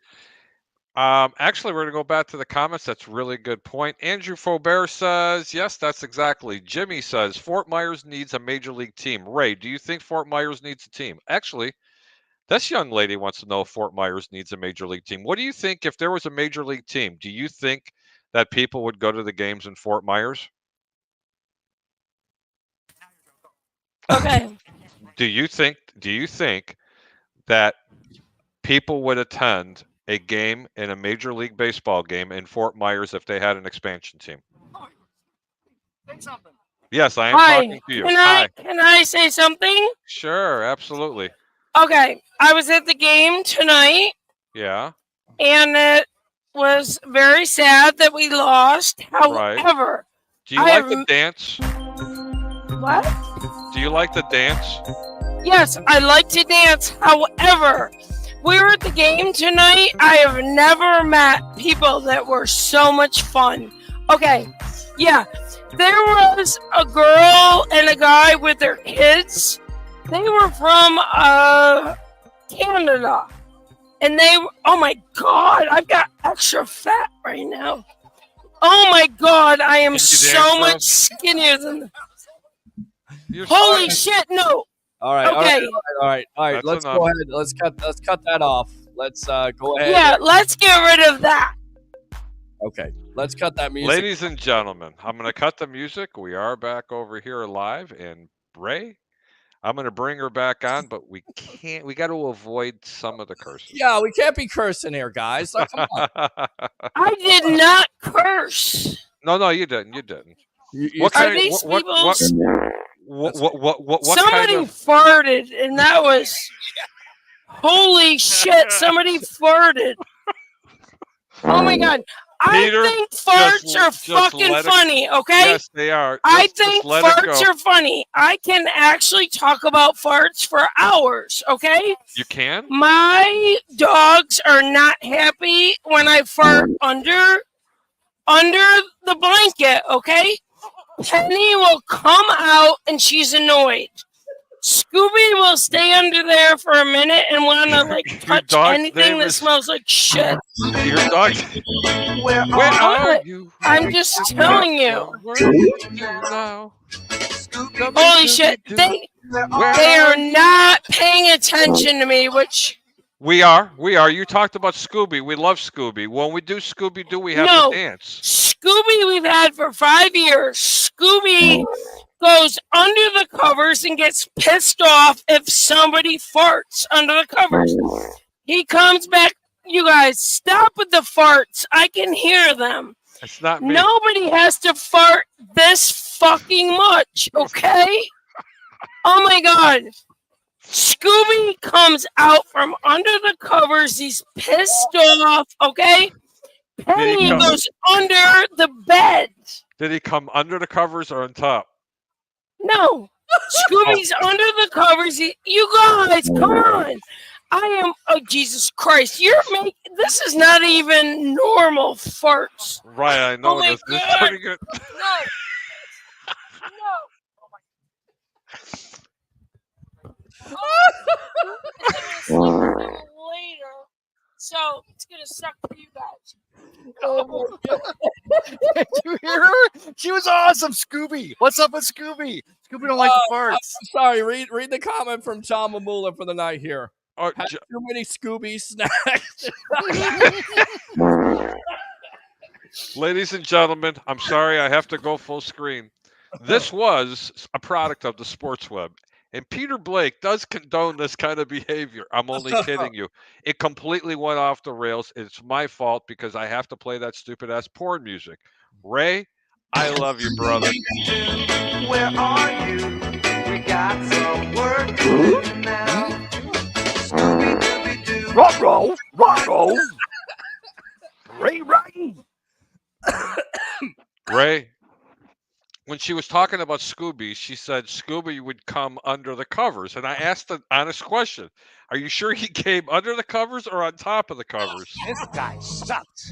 Actually, we're going to go back to the comments. That's a really good point. Andrew Faubert says, yes, that's exactly. Jimmy says, Fort Myers needs a major league team. Ray, do you think Fort Myers needs a team? Actually, this young lady wants to know if Fort Myers needs a major league team. What do you think if there was a major league team? Do you think that people would go to the games in Fort Myers? Okay. Do you think that people would attend a game in a Major League Baseball game in Fort Myers if they had an expansion team? Say something. Yes, I am Hi. talking to you. Hi. Can I say something? Sure, absolutely. Okay. I was at the game tonight, Yeah. and it was very sad that we lost. However, Do you like the dance? What? Do you like the dance? Yes, I like to dance. However, we were at the game tonight. I have never met people that were so much fun. Okay, yeah. There was a girl and a guy with their kids. They were from Canada. And oh my God, I've got extra fat right now. Oh my God, I am so much skinnier than... Holy shit, no. All right. Okay. All right. That's Let's enough. go ahead. Let's cut that off. Let's go ahead. Yeah, let's get rid of that. Okay. Let's cut that music. Ladies and gentlemen, I'm going to cut the music. We are back over here live. And Ray, I'm going to bring her back on, but we can't. We got to avoid some of the curses. Yeah, we can't be cursing here, guys. Like, come on. I did not curse. No, you didn't. You didn't. What Are these what somebody kind of... farted, and that was holy shit! Somebody farted. Oh my God! Peter, I think farts are fucking funny. Okay? Yes, they are. I think farts are funny. I can actually talk about farts for hours. Okay? You can? My dogs are not happy when I fart under the blanket. Okay? Penny will come out and she's annoyed. Scooby will stay under there for a minute and want to touch anything that smells like shit. Your dog. Where are you? I'm just telling you. Holy shit! They are not paying attention to me, which. We are. You talked about Scooby. We love Scooby. When we do Scooby-Doo, we have to dance. Scooby we've had for 5 years. Scooby goes under the covers and gets pissed off if somebody farts under the covers. He comes back. You guys, stop with the farts. I can hear them. It's not me. Nobody has to fart this fucking much, okay? Oh my God. Scooby comes out from under the covers. He's pissed off, okay? Penny goes under the bed. Did he come under the covers or on top? No. Scooby's under the covers. You guys, come on. Oh, Jesus Christ. This is not even normal farts. Right, I know Oh this is pretty good. No. Later, so it's gonna suck for you guys. Oh my God. Did you hear her? She was awesome, Scooby. What's up with Scooby? Scooby don't like the farts. I'm sorry. Read the comment from Tom Mamula for the night here. Had too many Scooby snacks. Ladies and gentlemen, I'm sorry I have to go full screen. This was a product of the Sports Web. And Peter Blake does condone this kind of behavior. I'm only kidding you. It completely went off the rails. It's my fault because I have to play that stupid ass porn music. Ray, I love you, brother. Where are you? We got some work to do now. Scooby-Dooby-Doo. Ruh-roh. Ray. Ray, when she was talking about Scooby, she said Scooby would come under the covers. And I asked an honest question. Are you sure he came under the covers or on top of the covers? This guy sucks.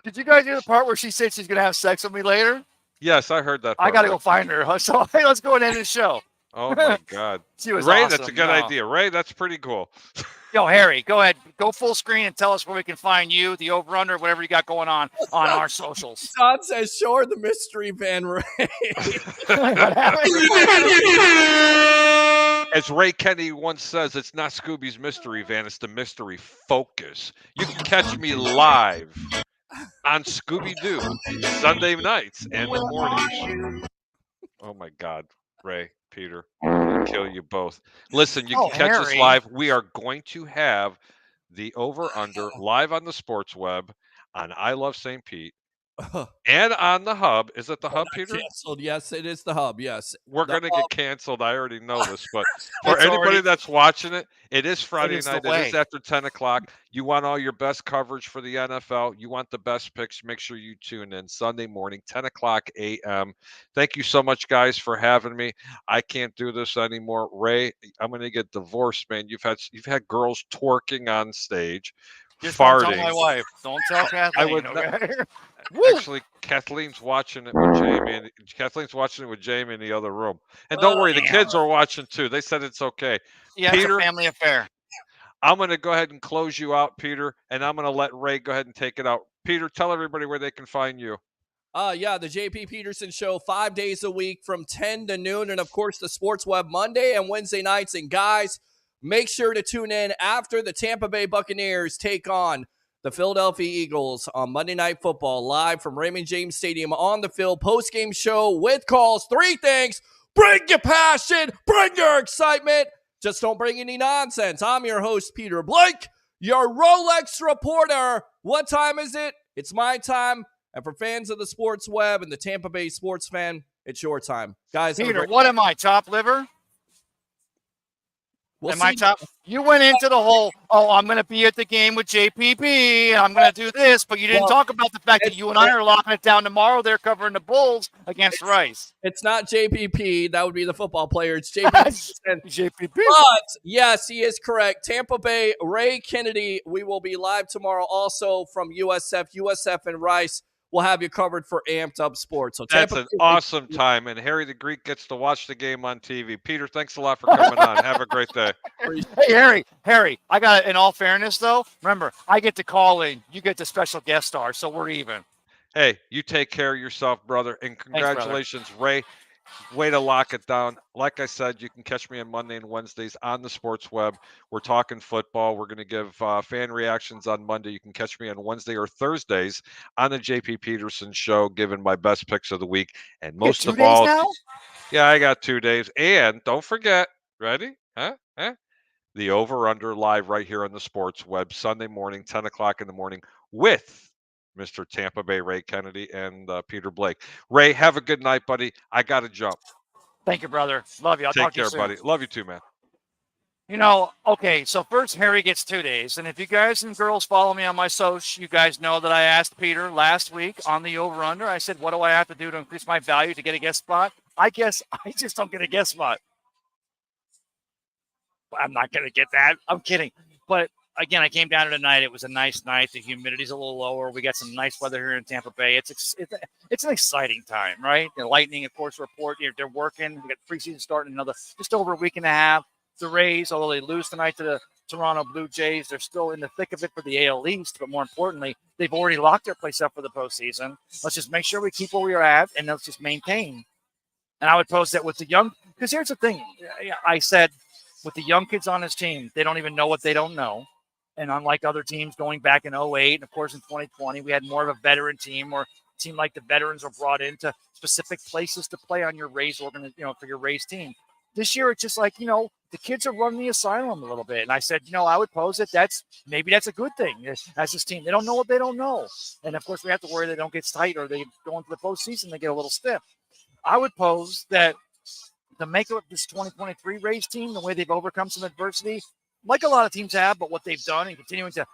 Did you guys hear the part where she said she's going to have sex with me later? Yes, I heard that part. I got to go find her. So hey, let's go and end the show. Oh, my God. She was Ray, awesome. that's a good idea. Ray, that's pretty cool. Yo, Harry, go ahead. Go full screen and tell us where we can find you, the over-under, whatever you got going on our socials. Don says, sure, the mystery van Ray. As Ray Kennedy once says, it's not Scooby's mystery van, it's the mystery focus. You can catch me live on Scooby-Doo Sunday nights and the mornings. Oh, my God, Ray, Peter, I'm going to kill you both. Listen, you can catch us Harry. live. We are going to have the over-under live on the Sports Web on I Love St. Pete and on the Hub. Is it the Hub, Peter? Canceled. Yes, it is the Hub. Yes. We're The going to get canceled. I already know this, but for It's anybody already- that's watching it, it is Friday is the night. It way. is after 10 o'clock. You want all your best coverage for the NFL. You want the best picks. Make sure you tune in Sunday morning, 10 o'clock a.m. Thank you so much, guys, for having me. I can't do this anymore. Ray, I'm going to get divorced, man. You've had girls twerking on stage, Just don't farting. tell my wife. Don't tell Kathleen. I would okay? Actually, Kathleen's watching it with Jamie. And Kathleen's watching it with Jamie in the other room. And don't worry, the kids are watching too. They said it's okay. Yeah, Peter, it's a family affair. I'm going to go ahead and close you out, Peter, and I'm going to let Ray go ahead and take it out. Peter, tell everybody where they can find you. Yeah, the JP Peterson Show 5 days a week from 10 to noon. And, of course, the Sports Web Monday and Wednesday nights. And, guys, make sure to tune in after the Tampa Bay Buccaneers take on the Philadelphia Eagles on Monday Night Football live from Raymond James Stadium on the field. Post-game show with calls. 3 things. Bring your passion. Bring your excitement. Just don't bring any nonsense. I'm your host, Peter Blake, your Rolex reporter. What time is it? It's my time. And for fans of the Sports Web and the Tampa Bay sports fan, it's your time. Guys, Peter, what am I, top liver? we'll Am I see. top? You went into the whole, I'm going to be at the game with JPP, and I'm going to do this, but you didn't talk about the fact that you and I are locking it down tomorrow. They're covering the Bulls against Rice. It's not JPP. That would be the football player. It's JPP. JPP. But, yes, he is correct. Tampa Bay, Ray Kennedy. We will be live tomorrow also from USF and Rice. We'll have you covered for Amped Up Sports. So That's Tampa an Bay, awesome time. And Harry the Greek gets to watch the game on TV. Peter, thanks a lot for coming on. Have a great day. Hey, Harry, I got, in all fairness, though, remember, I get to call in. You get the special guest star, so we're even. Hey, you take care of yourself, brother. And congratulations, Ray. Way to lock it down. Like I said, you can catch me on Monday and Wednesdays on the Sports Web. We're talking football. We're going to give fan reactions on Monday. You can catch me on Wednesday or Thursdays on the JP Peterson Show, giving my best picks of the week. And most of all, now? yeah, I got 2 days. And don't forget, ready? The over-under live right here on the Sports Web, Sunday morning, 10 o'clock in the morning with Mr. Tampa Bay Ray Kennedy and Peter Blake. Ray, have a good night, buddy. I got to jump. Thank you, brother. Love you. I'll Take talk to care, you soon. buddy. Love you too, man. You know, okay, so first Harry gets 2 days. And if you guys and girls follow me on my social, you guys know that I asked Peter last week on the over-under. I said, what do I have to do to increase my value to get a guest spot? I guess I just don't get a guest spot. I'm not going to get that. I'm kidding. But again, I came down here tonight. It was a nice night. The humidity's a little lower. We got some nice weather here in Tampa Bay. It's an exciting time, right? The Lightning, of course, report they're working. We got preseason starting another just over a week and a half. The Rays, although they lose tonight to the Toronto Blue Jays, they're still in the thick of it for the AL East. But more importantly, they've already locked their place up for the postseason. Let's just make sure we keep where we are at, and let's just maintain. And I would post that with the young, because here's the thing. I said, with the young kids on his team, they don't even know what they don't know. And unlike other teams going back in 08, and of course in 2020, we had more of a veteran team, or a team like the veterans were brought into specific places to play on your Rays for your Rays team. This year, it's just like, the kids are running the asylum a little bit. And I said, I would pose that maybe that's a good thing as this team. They don't know what they don't know. And of course, we have to worry they don't get tight, or they go into the postseason, they get a little stiff. I would pose that the makeup of this 2023 Rays team, the way they've overcome some adversity, like a lot of teams have, but what they've done and continuing to,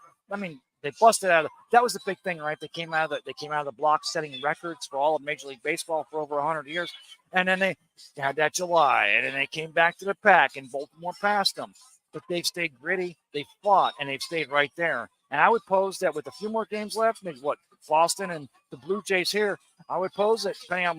they busted out. That was the big thing, right? They came out of the block setting records for all of Major League Baseball for over 100 years, and then they had that July, and then they came back to the pack, and Baltimore passed them. But they've stayed gritty, they fought, and they've stayed right there. And I would pose that with a few more games left, maybe Boston and the Blue Jays here, I would pose that depending on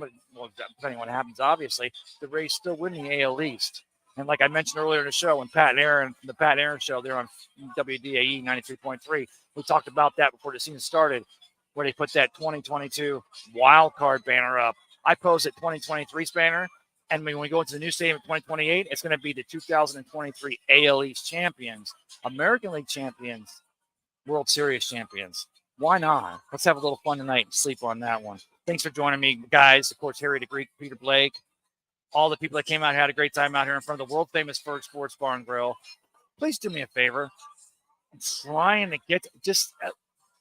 what happens, obviously, the Rays still win the AL East. And like I mentioned earlier in the show, when Pat and Aaron, the Pat and Aaron show, they're on WDAE 93.3. We talked about that before the season started, where they put that 2022 wild card banner up. I pose that 2023's banner, and when we go into the new stadium in 2028, it's going to be the 2023 AL East champions, American League champions, World Series champions. Why not? Let's have a little fun tonight and sleep on that one. Thanks for joining me, guys. Of course, Harry the Greek, Peter Blake, all the people that came out had a great time out here in front of the world-famous Ferg Sports Bar and Grill. Please do me a favor. I'm trying to get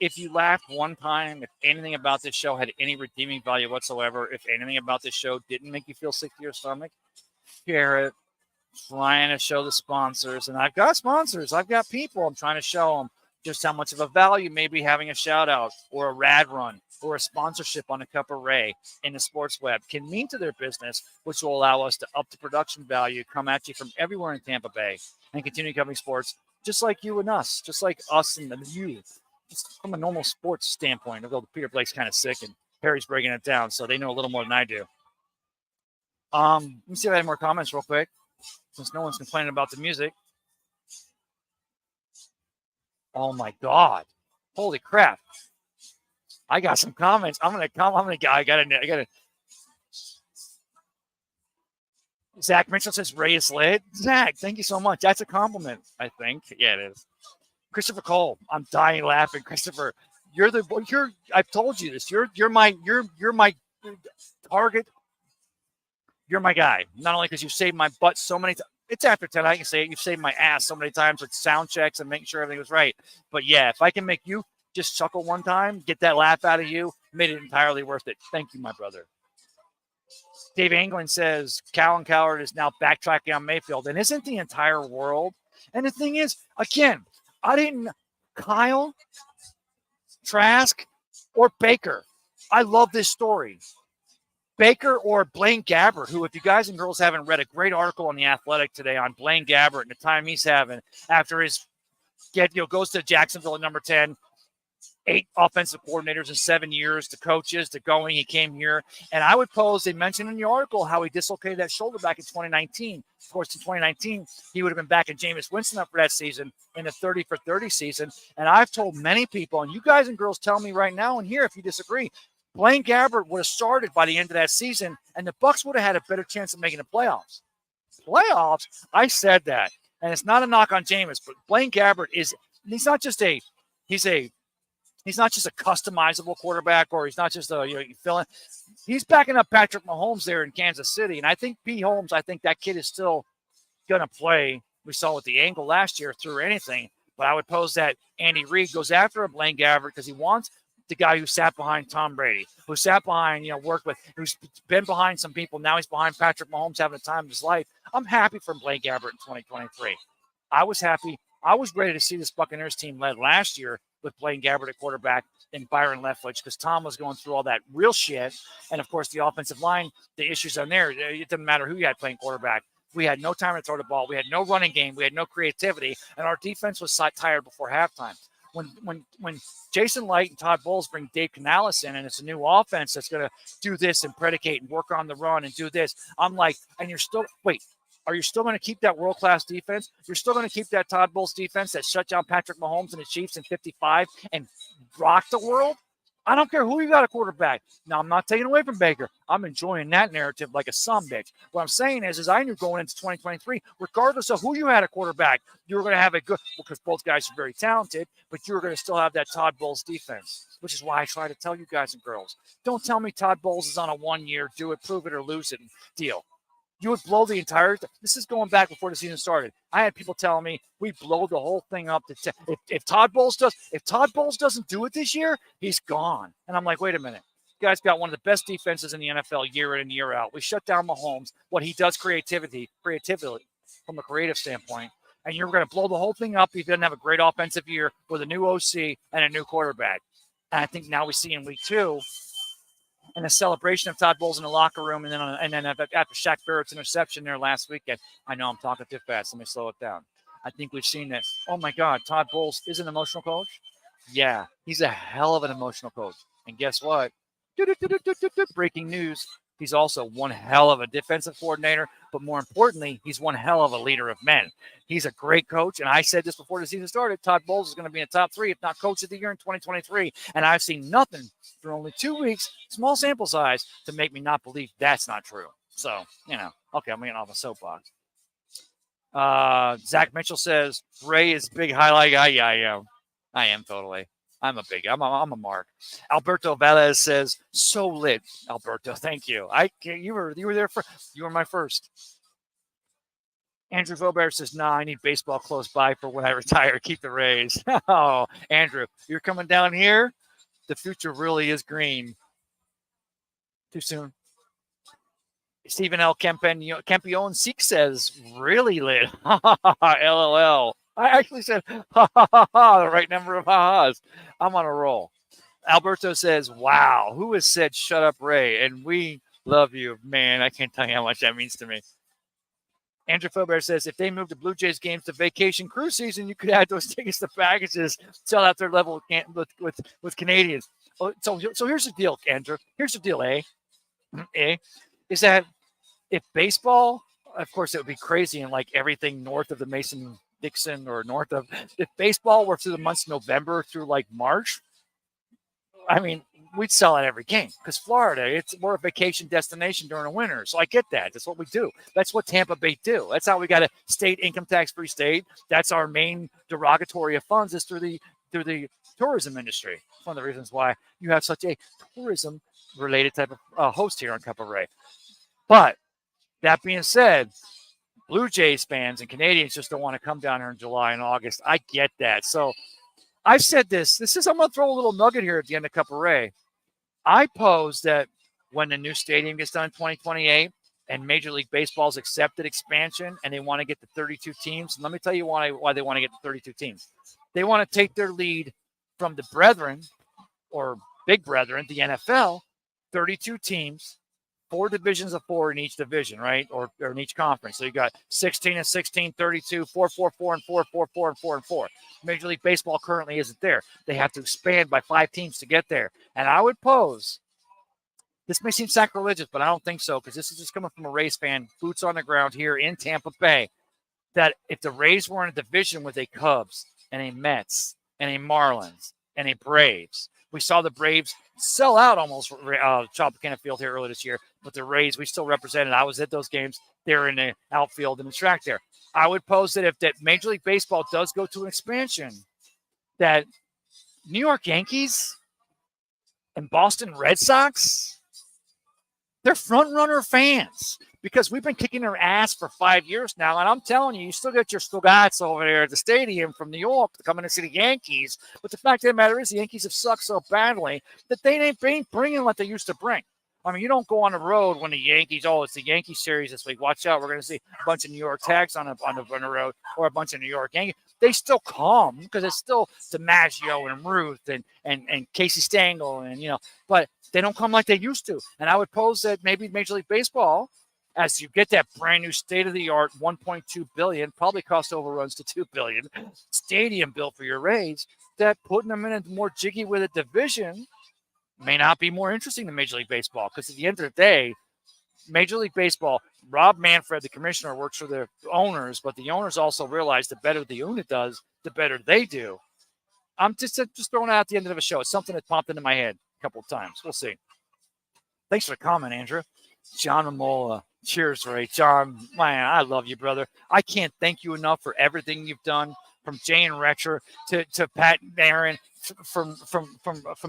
if you laughed one time, if anything about this show had any redeeming value whatsoever, if anything about this show didn't make you feel sick to your stomach, share it. Trying to show the sponsors, and I've got sponsors. I've got people. I'm trying to show them just how much of a value maybe having a shout out or a rad run or a sponsorship on a Cup of Ray in the sports web can mean to their business, which will allow us to up the production value, come at you from everywhere in Tampa Bay, and continue covering sports just like you and us, just like us and you, just from a normal sports standpoint. Although Peter Blake's kind of sick and Harry's breaking it down, so they know a little more than I do. Let me see if I have more comments real quick, since no one's complaining about the music. Oh my God! Holy crap! I got some comments. I gotta. Zach Mitchell says Ray is lit. Zach, thank you so much. That's a compliment, I think. Yeah, it is. Christopher Cole, I'm dying laughing. Christopher, I've told you this. You're my target. You're my guy. Not only because you saved my butt so many times. It's after 10. I can say it. You've saved my ass so many times with sound checks and making sure everything was right. But yeah, if I can make you just chuckle one time, get that laugh out of you, made it entirely worth it. Thank you, my brother. Dave Anglin says Callan Coward is now backtracking on Mayfield, and isn't the entire world? And the thing is, again, Kyle, Trask, or Baker. I love this story. Baker or Blaine Gabbert, who, if you guys and girls haven't read, a great article on The Athletic today on Blaine Gabbert and the time he's having after his goes to Jacksonville at number 10, 8 offensive coordinators in 7 years, the coaches, the going. He came here, and I would pose. They mentioned in the article how he dislocated that shoulder back in 2019. Of course, in 2019, he would have been back in Jameis Winston up for that season in the 30 for 30 season. And I've told many people, and you guys and girls tell me right now and here if you disagree, Blaine Gabbert would have started by the end of that season, and the Bucs would have had a better chance of making the playoffs. Playoffs? I said that, and it's not a knock on Jameis, but Blaine Gabbert he's not just a customizable quarterback, or he's not just you fill in. He's backing up Patrick Mahomes there in Kansas City, and I think I think that kid is still going to play. We saw with the angle last year through anything, but I would pose that Andy Reid goes after a Blaine Gabbert because he wants the guy who sat behind Tom Brady, who sat behind, worked with, who's been behind some people. Now he's behind Patrick Mahomes having the time of his life. I'm happy for Blaine Gabbert in 2023. I was happy. I was ready to see this Buccaneers team led last year with Blaine Gabbert at quarterback and Byron Leftwich because Tom was going through all that real shit. And, of course, the offensive line, the issues on there, it didn't matter who you had playing quarterback. We had no time to throw the ball. We had no running game. We had no creativity. And our defense was tired before halftime. When Jason Light and Todd Bowles bring Dave Canales in, and it's a new offense that's going to do this and predicate and work on the run and do this, I'm like, and are you still going to keep that world-class defense? You're still going to keep that Todd Bowles defense that shut down Patrick Mahomes and the Chiefs in 55 and rock the world? I don't care who you got a quarterback. Now, I'm not taking away from Baker. I'm enjoying that narrative like a son bitch. What I'm saying is I knew going into 2023, regardless of who you had a quarterback, you were going to have a good, because both guys are very talented, but you were going to still have that Todd Bowles defense, which is why I try to tell you guys and girls, don't tell me Todd Bowles is on a 1 year, do it, prove it, or lose it deal. You would blow the entire. This is going back before the season started. I had people telling me we blow the whole thing up. If Todd Bowles doesn't do it this year, he's gone. And I'm like, wait a minute. You guys got one of the best defenses in the NFL year in and year out. We shut down Mahomes. What he does creativity from a creative standpoint. And you're going to blow the whole thing up if he doesn't have a great offensive year with a new OC and a new quarterback. And I think now we see in week 2. And a celebration of Todd Bowles in the locker room, and then after Shaq Barrett's interception there last weekend. I know I'm talking too fast. Let me slow it down. I think we've seen that. Oh my God, Todd Bowles is an emotional coach. Yeah, he's a hell of an emotional coach. And guess what? Breaking news. He's also one hell of a defensive coordinator, but more importantly, he's one hell of a leader of men. He's a great coach, and I said this before the season started, Todd Bowles is going to be in the top 3, if not coach of the year in 2023, and I've seen nothing for only 2 weeks, small sample size, to make me not believe that's not true. So, okay, I'm getting off a soapbox. Zach Mitchell says, Ray is big highlight guy. Yeah, I am. I am totally. I'm a mark. Alberto Velez says, so lit. Alberto, thank you. You were there you were my first. Andrew Faubert says, nah, I need baseball close by for when I retire. Keep the Rays. Oh, Andrew, you're coming down here? The future really is green. Too soon. Stephen L. Campion Seek says, really lit. LOL. I actually said, the right number of ha-has. I'm on a roll. Alberto says, wow, who has said shut up, Ray? And we love you. Man, I can't tell you how much that means to me. Andrew Faubert says, if they move the Blue Jays games to vacation cruise season, you could add those tickets to packages, sell out their level with Canadians. So here's the deal, Andrew. Here's the deal, is that if baseball, of course, it would be crazy and like everything north of the Mason-Dixon or north of, if baseball were through the months of November through like March, I mean, we'd sell out every game because Florida, we're a vacation destination during the winter. So I get that. That's what we do. That's what Tampa Bay do. That's how we got a state income tax free state. That's our main derogatory of funds is through the tourism industry. It's one of the reasons why you have such a tourism related type of host here on Cup of Ray. But that being said, Blue Jays fans and Canadians just don't want to come down here in July and August. I get that. So I've said this. I'm going to throw a little nugget here at the end of Cup of Ray. I pose that when the new stadium gets done in 2028 and Major League Baseball's accepted expansion and they want to get to 32 teams, and let me tell you why they want to get to 32 teams. They want to take their lead from the brethren or big brethren, the NFL, 32 teams, 4 divisions of 4 in each division, right? Or in each conference. So you got 16 and 16, 32, 4, 4, 4, and 4, 4, 4, and 4, and 4. Major League Baseball currently isn't there. They have to expand by 5 teams to get there. And I would pose, this may seem sacrilegious, but I don't think so, because this is just coming from a Rays fan, boots on the ground here in Tampa Bay, that if the Rays were in a division with a Cubs and a Mets and a Marlins and a Braves, we saw the Braves sell out almost Tropicana Field here earlier this year, but the Rays, we still represented. I was at those games. They're in the outfield and the track there. I would pose that if that Major League Baseball does go to an expansion, that New York Yankees and Boston Red Sox, they're front runner fans because we've been kicking their ass for 5 years now. And I'm telling you, you still got your Stugats over there at the stadium from New York to come in and see the Yankees. But the fact of the matter is the Yankees have sucked so badly that they ain't bringing what they used to bring. I mean, you don't go on the road when the Yankees, it's the Yankee series this week. Watch out. We're going to see a bunch of New York tags on the road or a bunch of New York Yankees. They still come because it's still DiMaggio and Ruth and Casey Stengel and, but they don't come like they used to. And I would pose that maybe Major League Baseball, as you get that brand new state-of-the-art $1.2 billion, probably cost overruns to $2 billion, stadium built for your Rays, that putting them in a more jiggy with a division may not be more interesting than Major League Baseball, because at the end of the day, Major League Baseball, Rob Manfred, the commissioner, works for the owners, but the owners also realize the better the unit does, the better they do. I'm just throwing it out at the end of a show. It's something that popped into my head. a couple of times. We'll see. Thanks for the comment, Andrew. John Mamola. Cheers, Ray. John, man, I love you, brother. I can't thank you enough for everything you've done, from Jay and Retcher to Pat and Aaron, from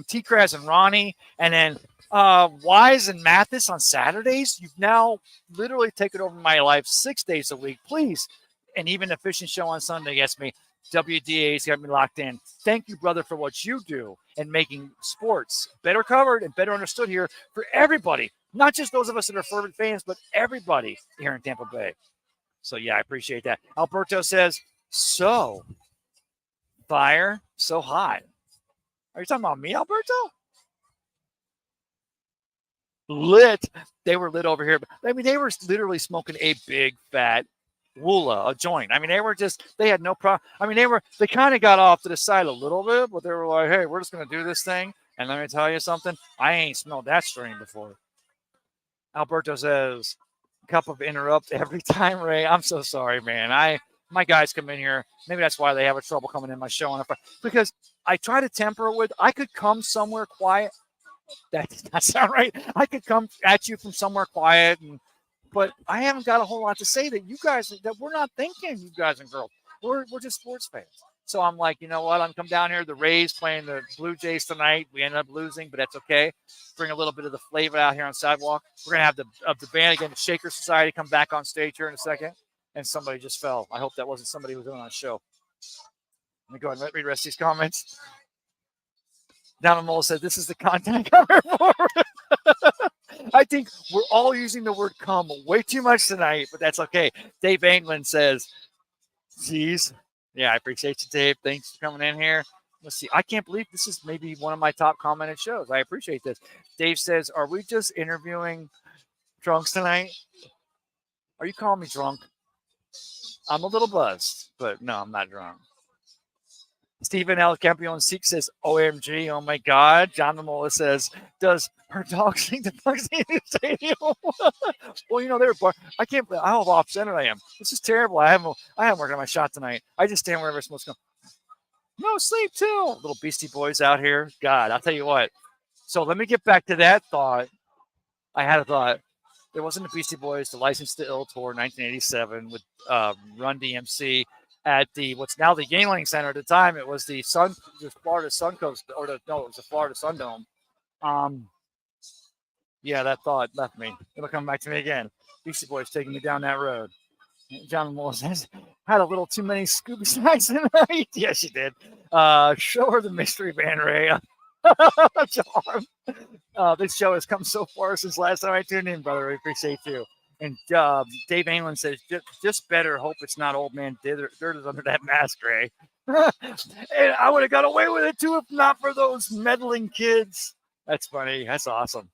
T-Kraz and Ronnie, and then Wise and Mathis on Saturdays. You've now literally taken over my life 6 days a week. Please, and even the fishing show on Sunday gets me. WDA's got me locked in. Thank you, brother, for what you do and making sports better covered and better understood here for everybody, not just those of us that are fervent fans, but everybody here in Tampa Bay. So, yeah, I appreciate that. Alberto says, so fire, so hot. Are you talking about me, Alberto? Lit. They were lit over here. I mean, they were literally smoking a big, fat Woola, a joint. I mean, they had no problem. I mean, they kind of got off to the side a little bit, but they were like, hey, we're just going to do this thing. And let me tell you something, I ain't smelled that strain before. Alberto says, cup of interrupt every time, Ray. I'm so sorry, man. My guys come in here. Maybe that's why they have trouble coming in my show. Because I try to temper it with, I could come somewhere quiet. That does not sound right. I could come at you from somewhere quiet, but I haven't got a whole lot to say that we're not thinking, you guys and girls. We're just sports fans. So I'm like, you know what? I'm come down here. The Rays playing the Blue Jays tonight. We ended up losing, but that's okay. Bring a little bit of the flavor out here on Sidewalk. We're gonna have the band again, the Shaker Society, come back on stage here in a second. And somebody just fell. I hope that wasn't somebody who was doing on a show. Let me go ahead and read the rest of these comments. Down Mole said, this is the content cover for. I think we're all using the word come way too much tonight, but that's okay. Dave England says, geez. Yeah, I appreciate you, Dave. Thanks for coming in here. Let's see. I can't believe this is maybe one of my top commented shows. I appreciate this. Dave says, are we just interviewing drunks tonight? Are you calling me drunk? I'm a little buzzed, but no, I'm not drunk. Stephen L. Campion Seek says, OMG, oh my God. John Mamola says, does her dog sing the bugs in the stadium? Well, you know, I can't believe how off-centered I am. This is terrible. I haven't worked on my shot tonight. I just stand wherever it's supposed to go. No sleep, too. Little Beastie Boys out here. God, I'll tell you what. So let me get back to that thought. I had a thought. There wasn't the Beastie Boys, the License to Ill tour, 1987 with Run DMC. At what's now the Yingling Center. At the time, it was the Florida Suncoast, it was the Florida Sundome. Yeah, that thought left me. It'll come back to me again. Beastie Boys taking me down that road. John Moore says, had a little too many Scooby snacks tonight. Yes, she did. Show her the mystery band, Ray. John, this show has come so far since last time I tuned in, brother. We appreciate you. And Dave England says, just better hope it's not old man dirt is under that mask, Ray. And I would have got away with it, too, if not for those meddling kids. That's funny. That's awesome.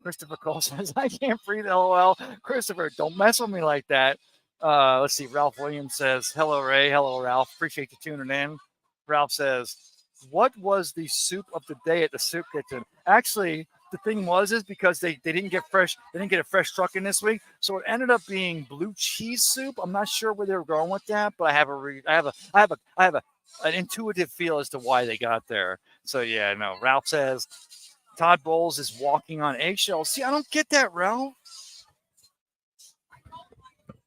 Christopher Cole says, I can't breathe, LOL. Christopher, don't mess with me like that. Let's see. Ralph Williams says, hello, Ray. Hello, Ralph. Appreciate you tuning in. Ralph says, what was the soup of the day at the soup kitchen? Actually, the thing is because they didn't get a fresh truck in this week, so it ended up being blue cheese soup. I'm not sure where they were going with that, but I have an intuitive feel as to why they got there. So yeah, no. Ralph says Todd Bowles is walking on eggshells. See, I don't get that, Ralph.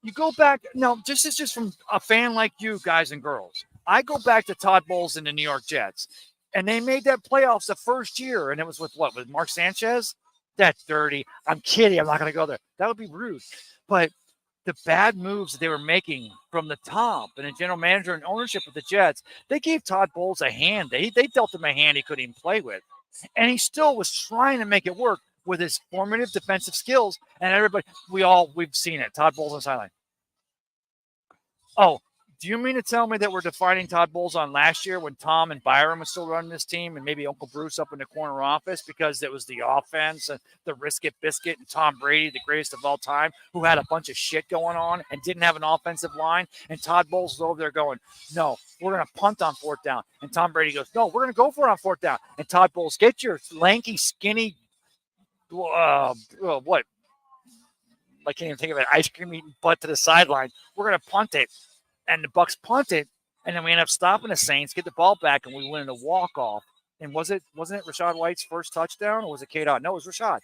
You go back. No, this is just from a fan like you guys and girls. I go back to Todd Bowles and the New York Jets. And they made that playoffs the first year, and it was with Mark Sanchez? That's dirty. I'm kidding. I'm not going to go there. That would be rude. But the bad moves that they were making from the top and the general manager and ownership of the Jets, they gave Todd Bowles a hand. They dealt him a hand he couldn't even play with. And he still was trying to make it work with his formative defensive skills. And everybody, we've seen it. Todd Bowles on the sideline. Oh, do you mean to tell me that we're defining Todd Bowles on last year when Tom and Byron was still running this team and maybe Uncle Bruce up in the corner office because it was the offense and the Risket Biscuit and Tom Brady, the greatest of all time, who had a bunch of shit going on and didn't have an offensive line? And Todd Bowles was over there going, no, we're going to punt on fourth down. And Tom Brady goes, no, we're going to go for it on fourth down. And Todd Bowles, get your lanky, skinny, what? I can't even think of it, ice cream eating butt to the sideline. We're going to punt it. And the Bucs punted, and then we end up stopping the Saints, get the ball back, and we win in a walk-off. And wasn't it Rashad White's first touchdown, or was it K-Dot? No, it was Rashad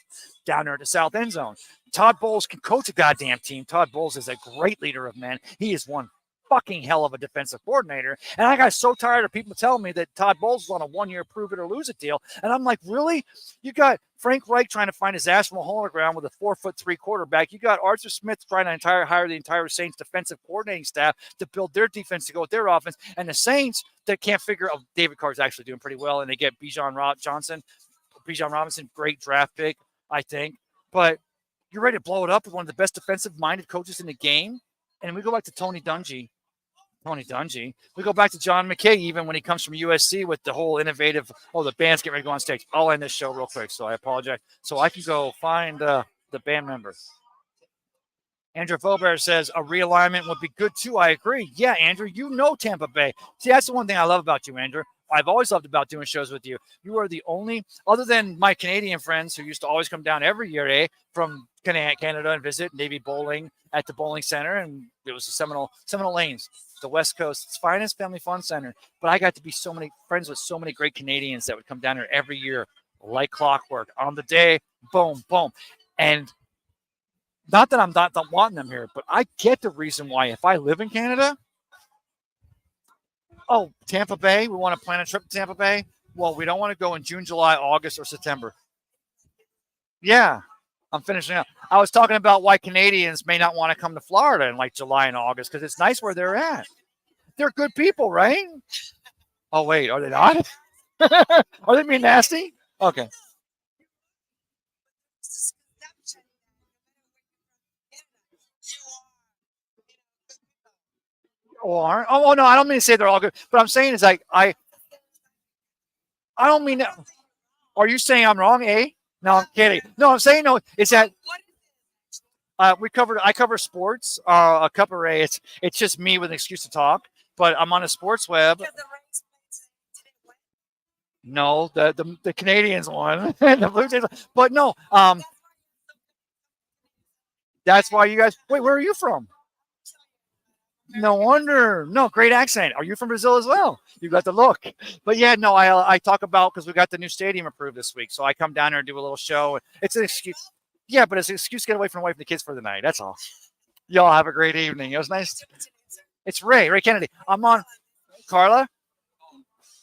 down there at the south end zone. Todd Bowles can coach a goddamn team. Todd Bowles is a great leader of men. He is one fucking hell of a defensive coordinator. And I got so tired of people telling me that Todd Bowles is on a 1-year prove it or lose it deal. And I'm like, really? You got Frank Reich trying to find his ass from a hole in the ground with a 4'3" quarterback. You got Arthur Smith trying to hire the entire Saints defensive coordinating staff to build their defense to go with their offense. And the Saints that can't figure out, David Carr's actually doing pretty well. And they get Bijan Robinson, great draft pick, I think. But you're ready to blow it up with one of the best defensive-minded coaches in the game. And we go back to Tony Dungy. We go back to John McKay, even when he comes from USC with the whole innovative, the band's getting ready to go on stage. I'll end this show real quick, so I apologize. So I can go find the band members. Andrew Faubert says a realignment would be good, too. I agree. Yeah, Andrew, you know Tampa Bay. See, that's the one thing I love about you, Andrew. I've always loved about doing shows with you. You are the only, other than my Canadian friends who used to always come down every year, from Canada and visit Navy Bowling at the bowling center, and it was the Seminole Lanes, the West Coast's finest family fun center. But I got to be so many friends with so many great Canadians that would come down here every year like clockwork on the day, boom, boom. And not that I'm not wanting them here, but I get the reason why. If I live in Canada, Tampa Bay, we want to plan a trip to Tampa Bay. Well, we don't want to go in June, July, August, or September. Yeah, I'm finishing up. I was talking about why Canadians may not want to come to Florida in like July and August because it's nice where they're at. They're good people, right? Oh, wait, are they not? Are they being nasty? Okay. Oh, no, I don't mean to say they're all good. But I'm saying is like, I don't mean that. Are you saying I'm wrong, eh? No, I'm kidding. No, I'm saying no. It's that I cover sports. A cover A. It's just me with an excuse to talk. But I'm on a sports web. No, the Canadians won. The Blue Jays. But no, that's why you guys. Wait, where are you from? No wonder. No, great accent. Are you from Brazil as well? You got the look. But yeah, no, I talk about because we got the new stadium approved this week. So I come down here and do a little show. It's an excuse. Yeah, but it's an excuse to get away from the wife and the kids for the night. That's all. Y'all have a great evening. It was nice. It's Ray Kennedy. I'm on Carla,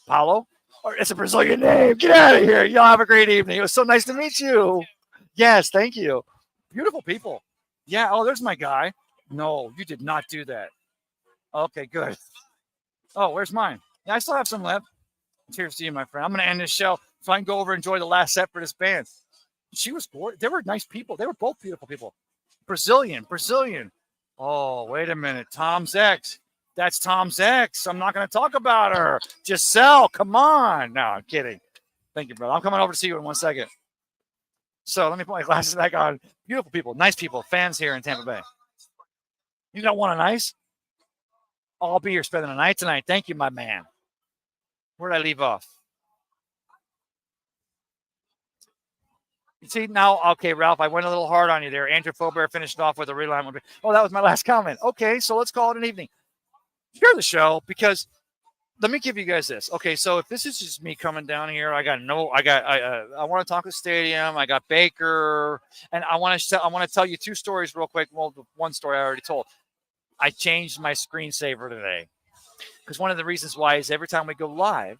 Paulo. It's a Brazilian name. Get out of here. Y'all have a great evening. It was so nice to meet you. Yes, thank you. Beautiful people. Yeah. Oh, there's my guy. No, you did not do that. Okay, good. Oh, where's mine? Yeah, I still have some left. Cheers to you, my friend. I'm going to end this show so I can go over and enjoy the last set for this band. She was gorgeous. They were nice people. They were both beautiful people. Brazilian. Oh, wait a minute. Tom's ex. That's Tom's ex. I'm not going to talk about her. Giselle, come on. No, I'm kidding. Thank you, brother. I'm coming over to see you in 1 second. So let me put my glasses back on. Beautiful people, nice people, fans here in Tampa Bay. You don't want a nice? I'll be here spending the night tonight. Thank you, my man. Where did I leave off? You see, now, okay, Ralph, I went a little hard on you there. Andrew Faubert finished off with a realignment. Oh, that was my last comment. Okay, so let's call it an evening. Share the show because let me give you guys this. Okay, so if this is just me coming down here, I want to talk the stadium. I got Baker, and I want to tell you 2 stories real quick. Well, the one story I already told. I changed my screensaver today because one of the reasons why is every time we go live,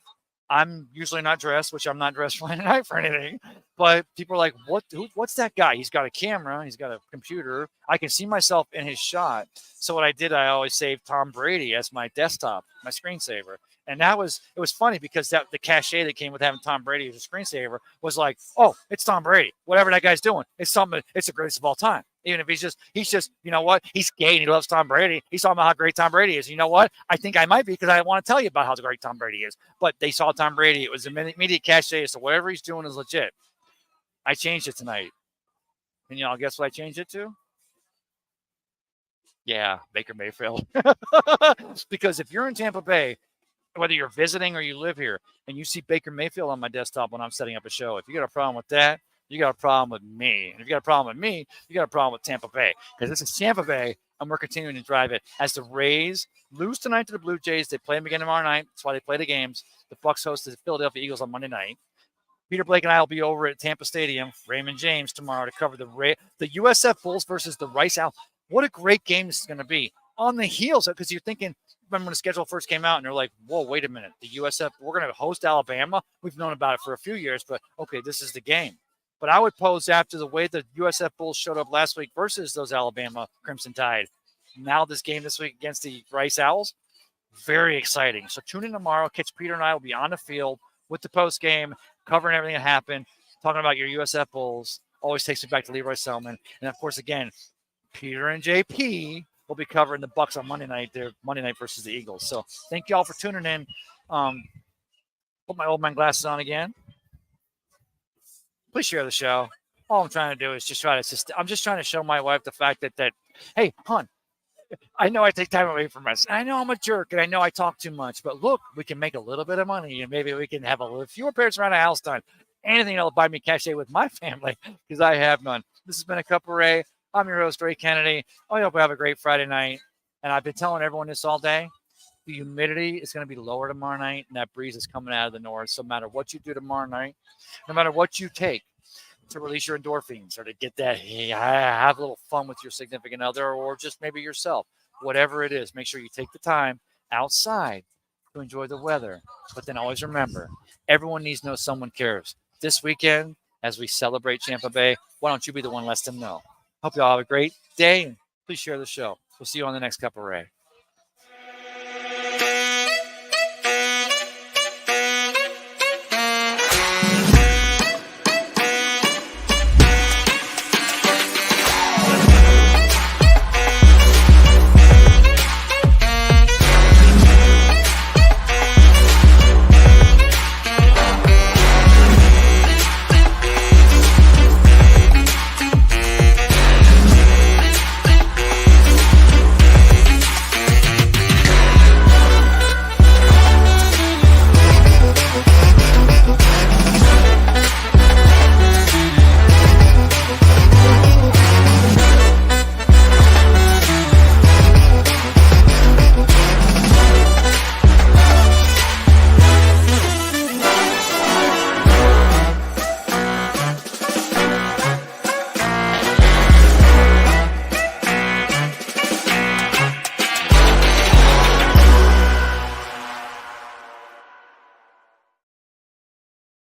I'm usually not dressed, which I'm not dressed for tonight for anything. But people are like, what's that guy? He's got a camera. He's got a computer. I can see myself in his shot. So what I did, I always saved Tom Brady as my desktop, my screensaver. And it was funny because the cachet that came with having Tom Brady as a screensaver was like, oh, it's Tom Brady. Whatever that guy's doing, it's the greatest of all time. Even if he's just, you know what? He's gay and he loves Tom Brady. He's talking about how great Tom Brady is. You know what? I think I might be because I want to tell you about how great Tom Brady is. But they saw Tom Brady. It was immediate cachet. So whatever he's doing is legit. I changed it tonight. And y'all guess what I changed it to? Yeah, Baker Mayfield. Because if you're in Tampa Bay, whether you're visiting or you live here, and you see Baker Mayfield on my desktop when I'm setting up a show, if you got a problem with that, you got a problem with me. And if you got a problem with me, you got a problem with Tampa Bay. Because this is Tampa Bay, and we're continuing to drive it. As the Rays lose tonight to the Blue Jays, they play them again tomorrow night. That's why they play the games. The Bucs host the Philadelphia Eagles on Monday night. Peter Blake and I will be over at Tampa Stadium, Raymond James, tomorrow to cover the USF Bulls versus the Rice Owls. What a great game this is going to be. On the heels, because you're thinking, remember when the schedule first came out and they're like, whoa, wait a minute. The USF, we're going to host Alabama. We've known about it for a few years, but okay, this is the game. But I would pose after the way the USF Bulls showed up last week versus those Alabama Crimson Tide. Now this game this week against the Rice Owls, very exciting. So tune in tomorrow. Catch Peter and I will be on the field with the post game, covering everything that happened, talking about your USF Bulls. Always takes me back to Leroy Selman. And, of course, again, Peter and JP will be covering the Bucs on Monday night. They're Monday night versus the Eagles. So thank you all for tuning in. Put my old man glasses on again. Please share the show. All I'm trying to do is just I'm just trying to show my wife the fact that hey, hon, I know I take time away from us. I know I'm a jerk, and I know I talk too much. But look, we can make a little bit of money, and maybe we can have a little fewer parents around the house done. Anything that'll buy me cachet with my family, because I have none. This has been a Cup of Ray. I'm your host, Ray Kennedy. I hope you have a great Friday night. And I've been telling everyone this all day. The humidity is going to be lower tomorrow night, and that breeze is coming out of the north. So no matter what you do tomorrow night, no matter what you take to release your endorphins or to get that, hey, have a little fun with your significant other or just maybe yourself, whatever it is, make sure you take the time outside to enjoy the weather. But then always remember, everyone needs to know someone cares. This weekend, as we celebrate Tampa Bay, why don't you be the one let them know? Hope you all have a great day, and please share the show. We'll see you on the next Cup of Ray.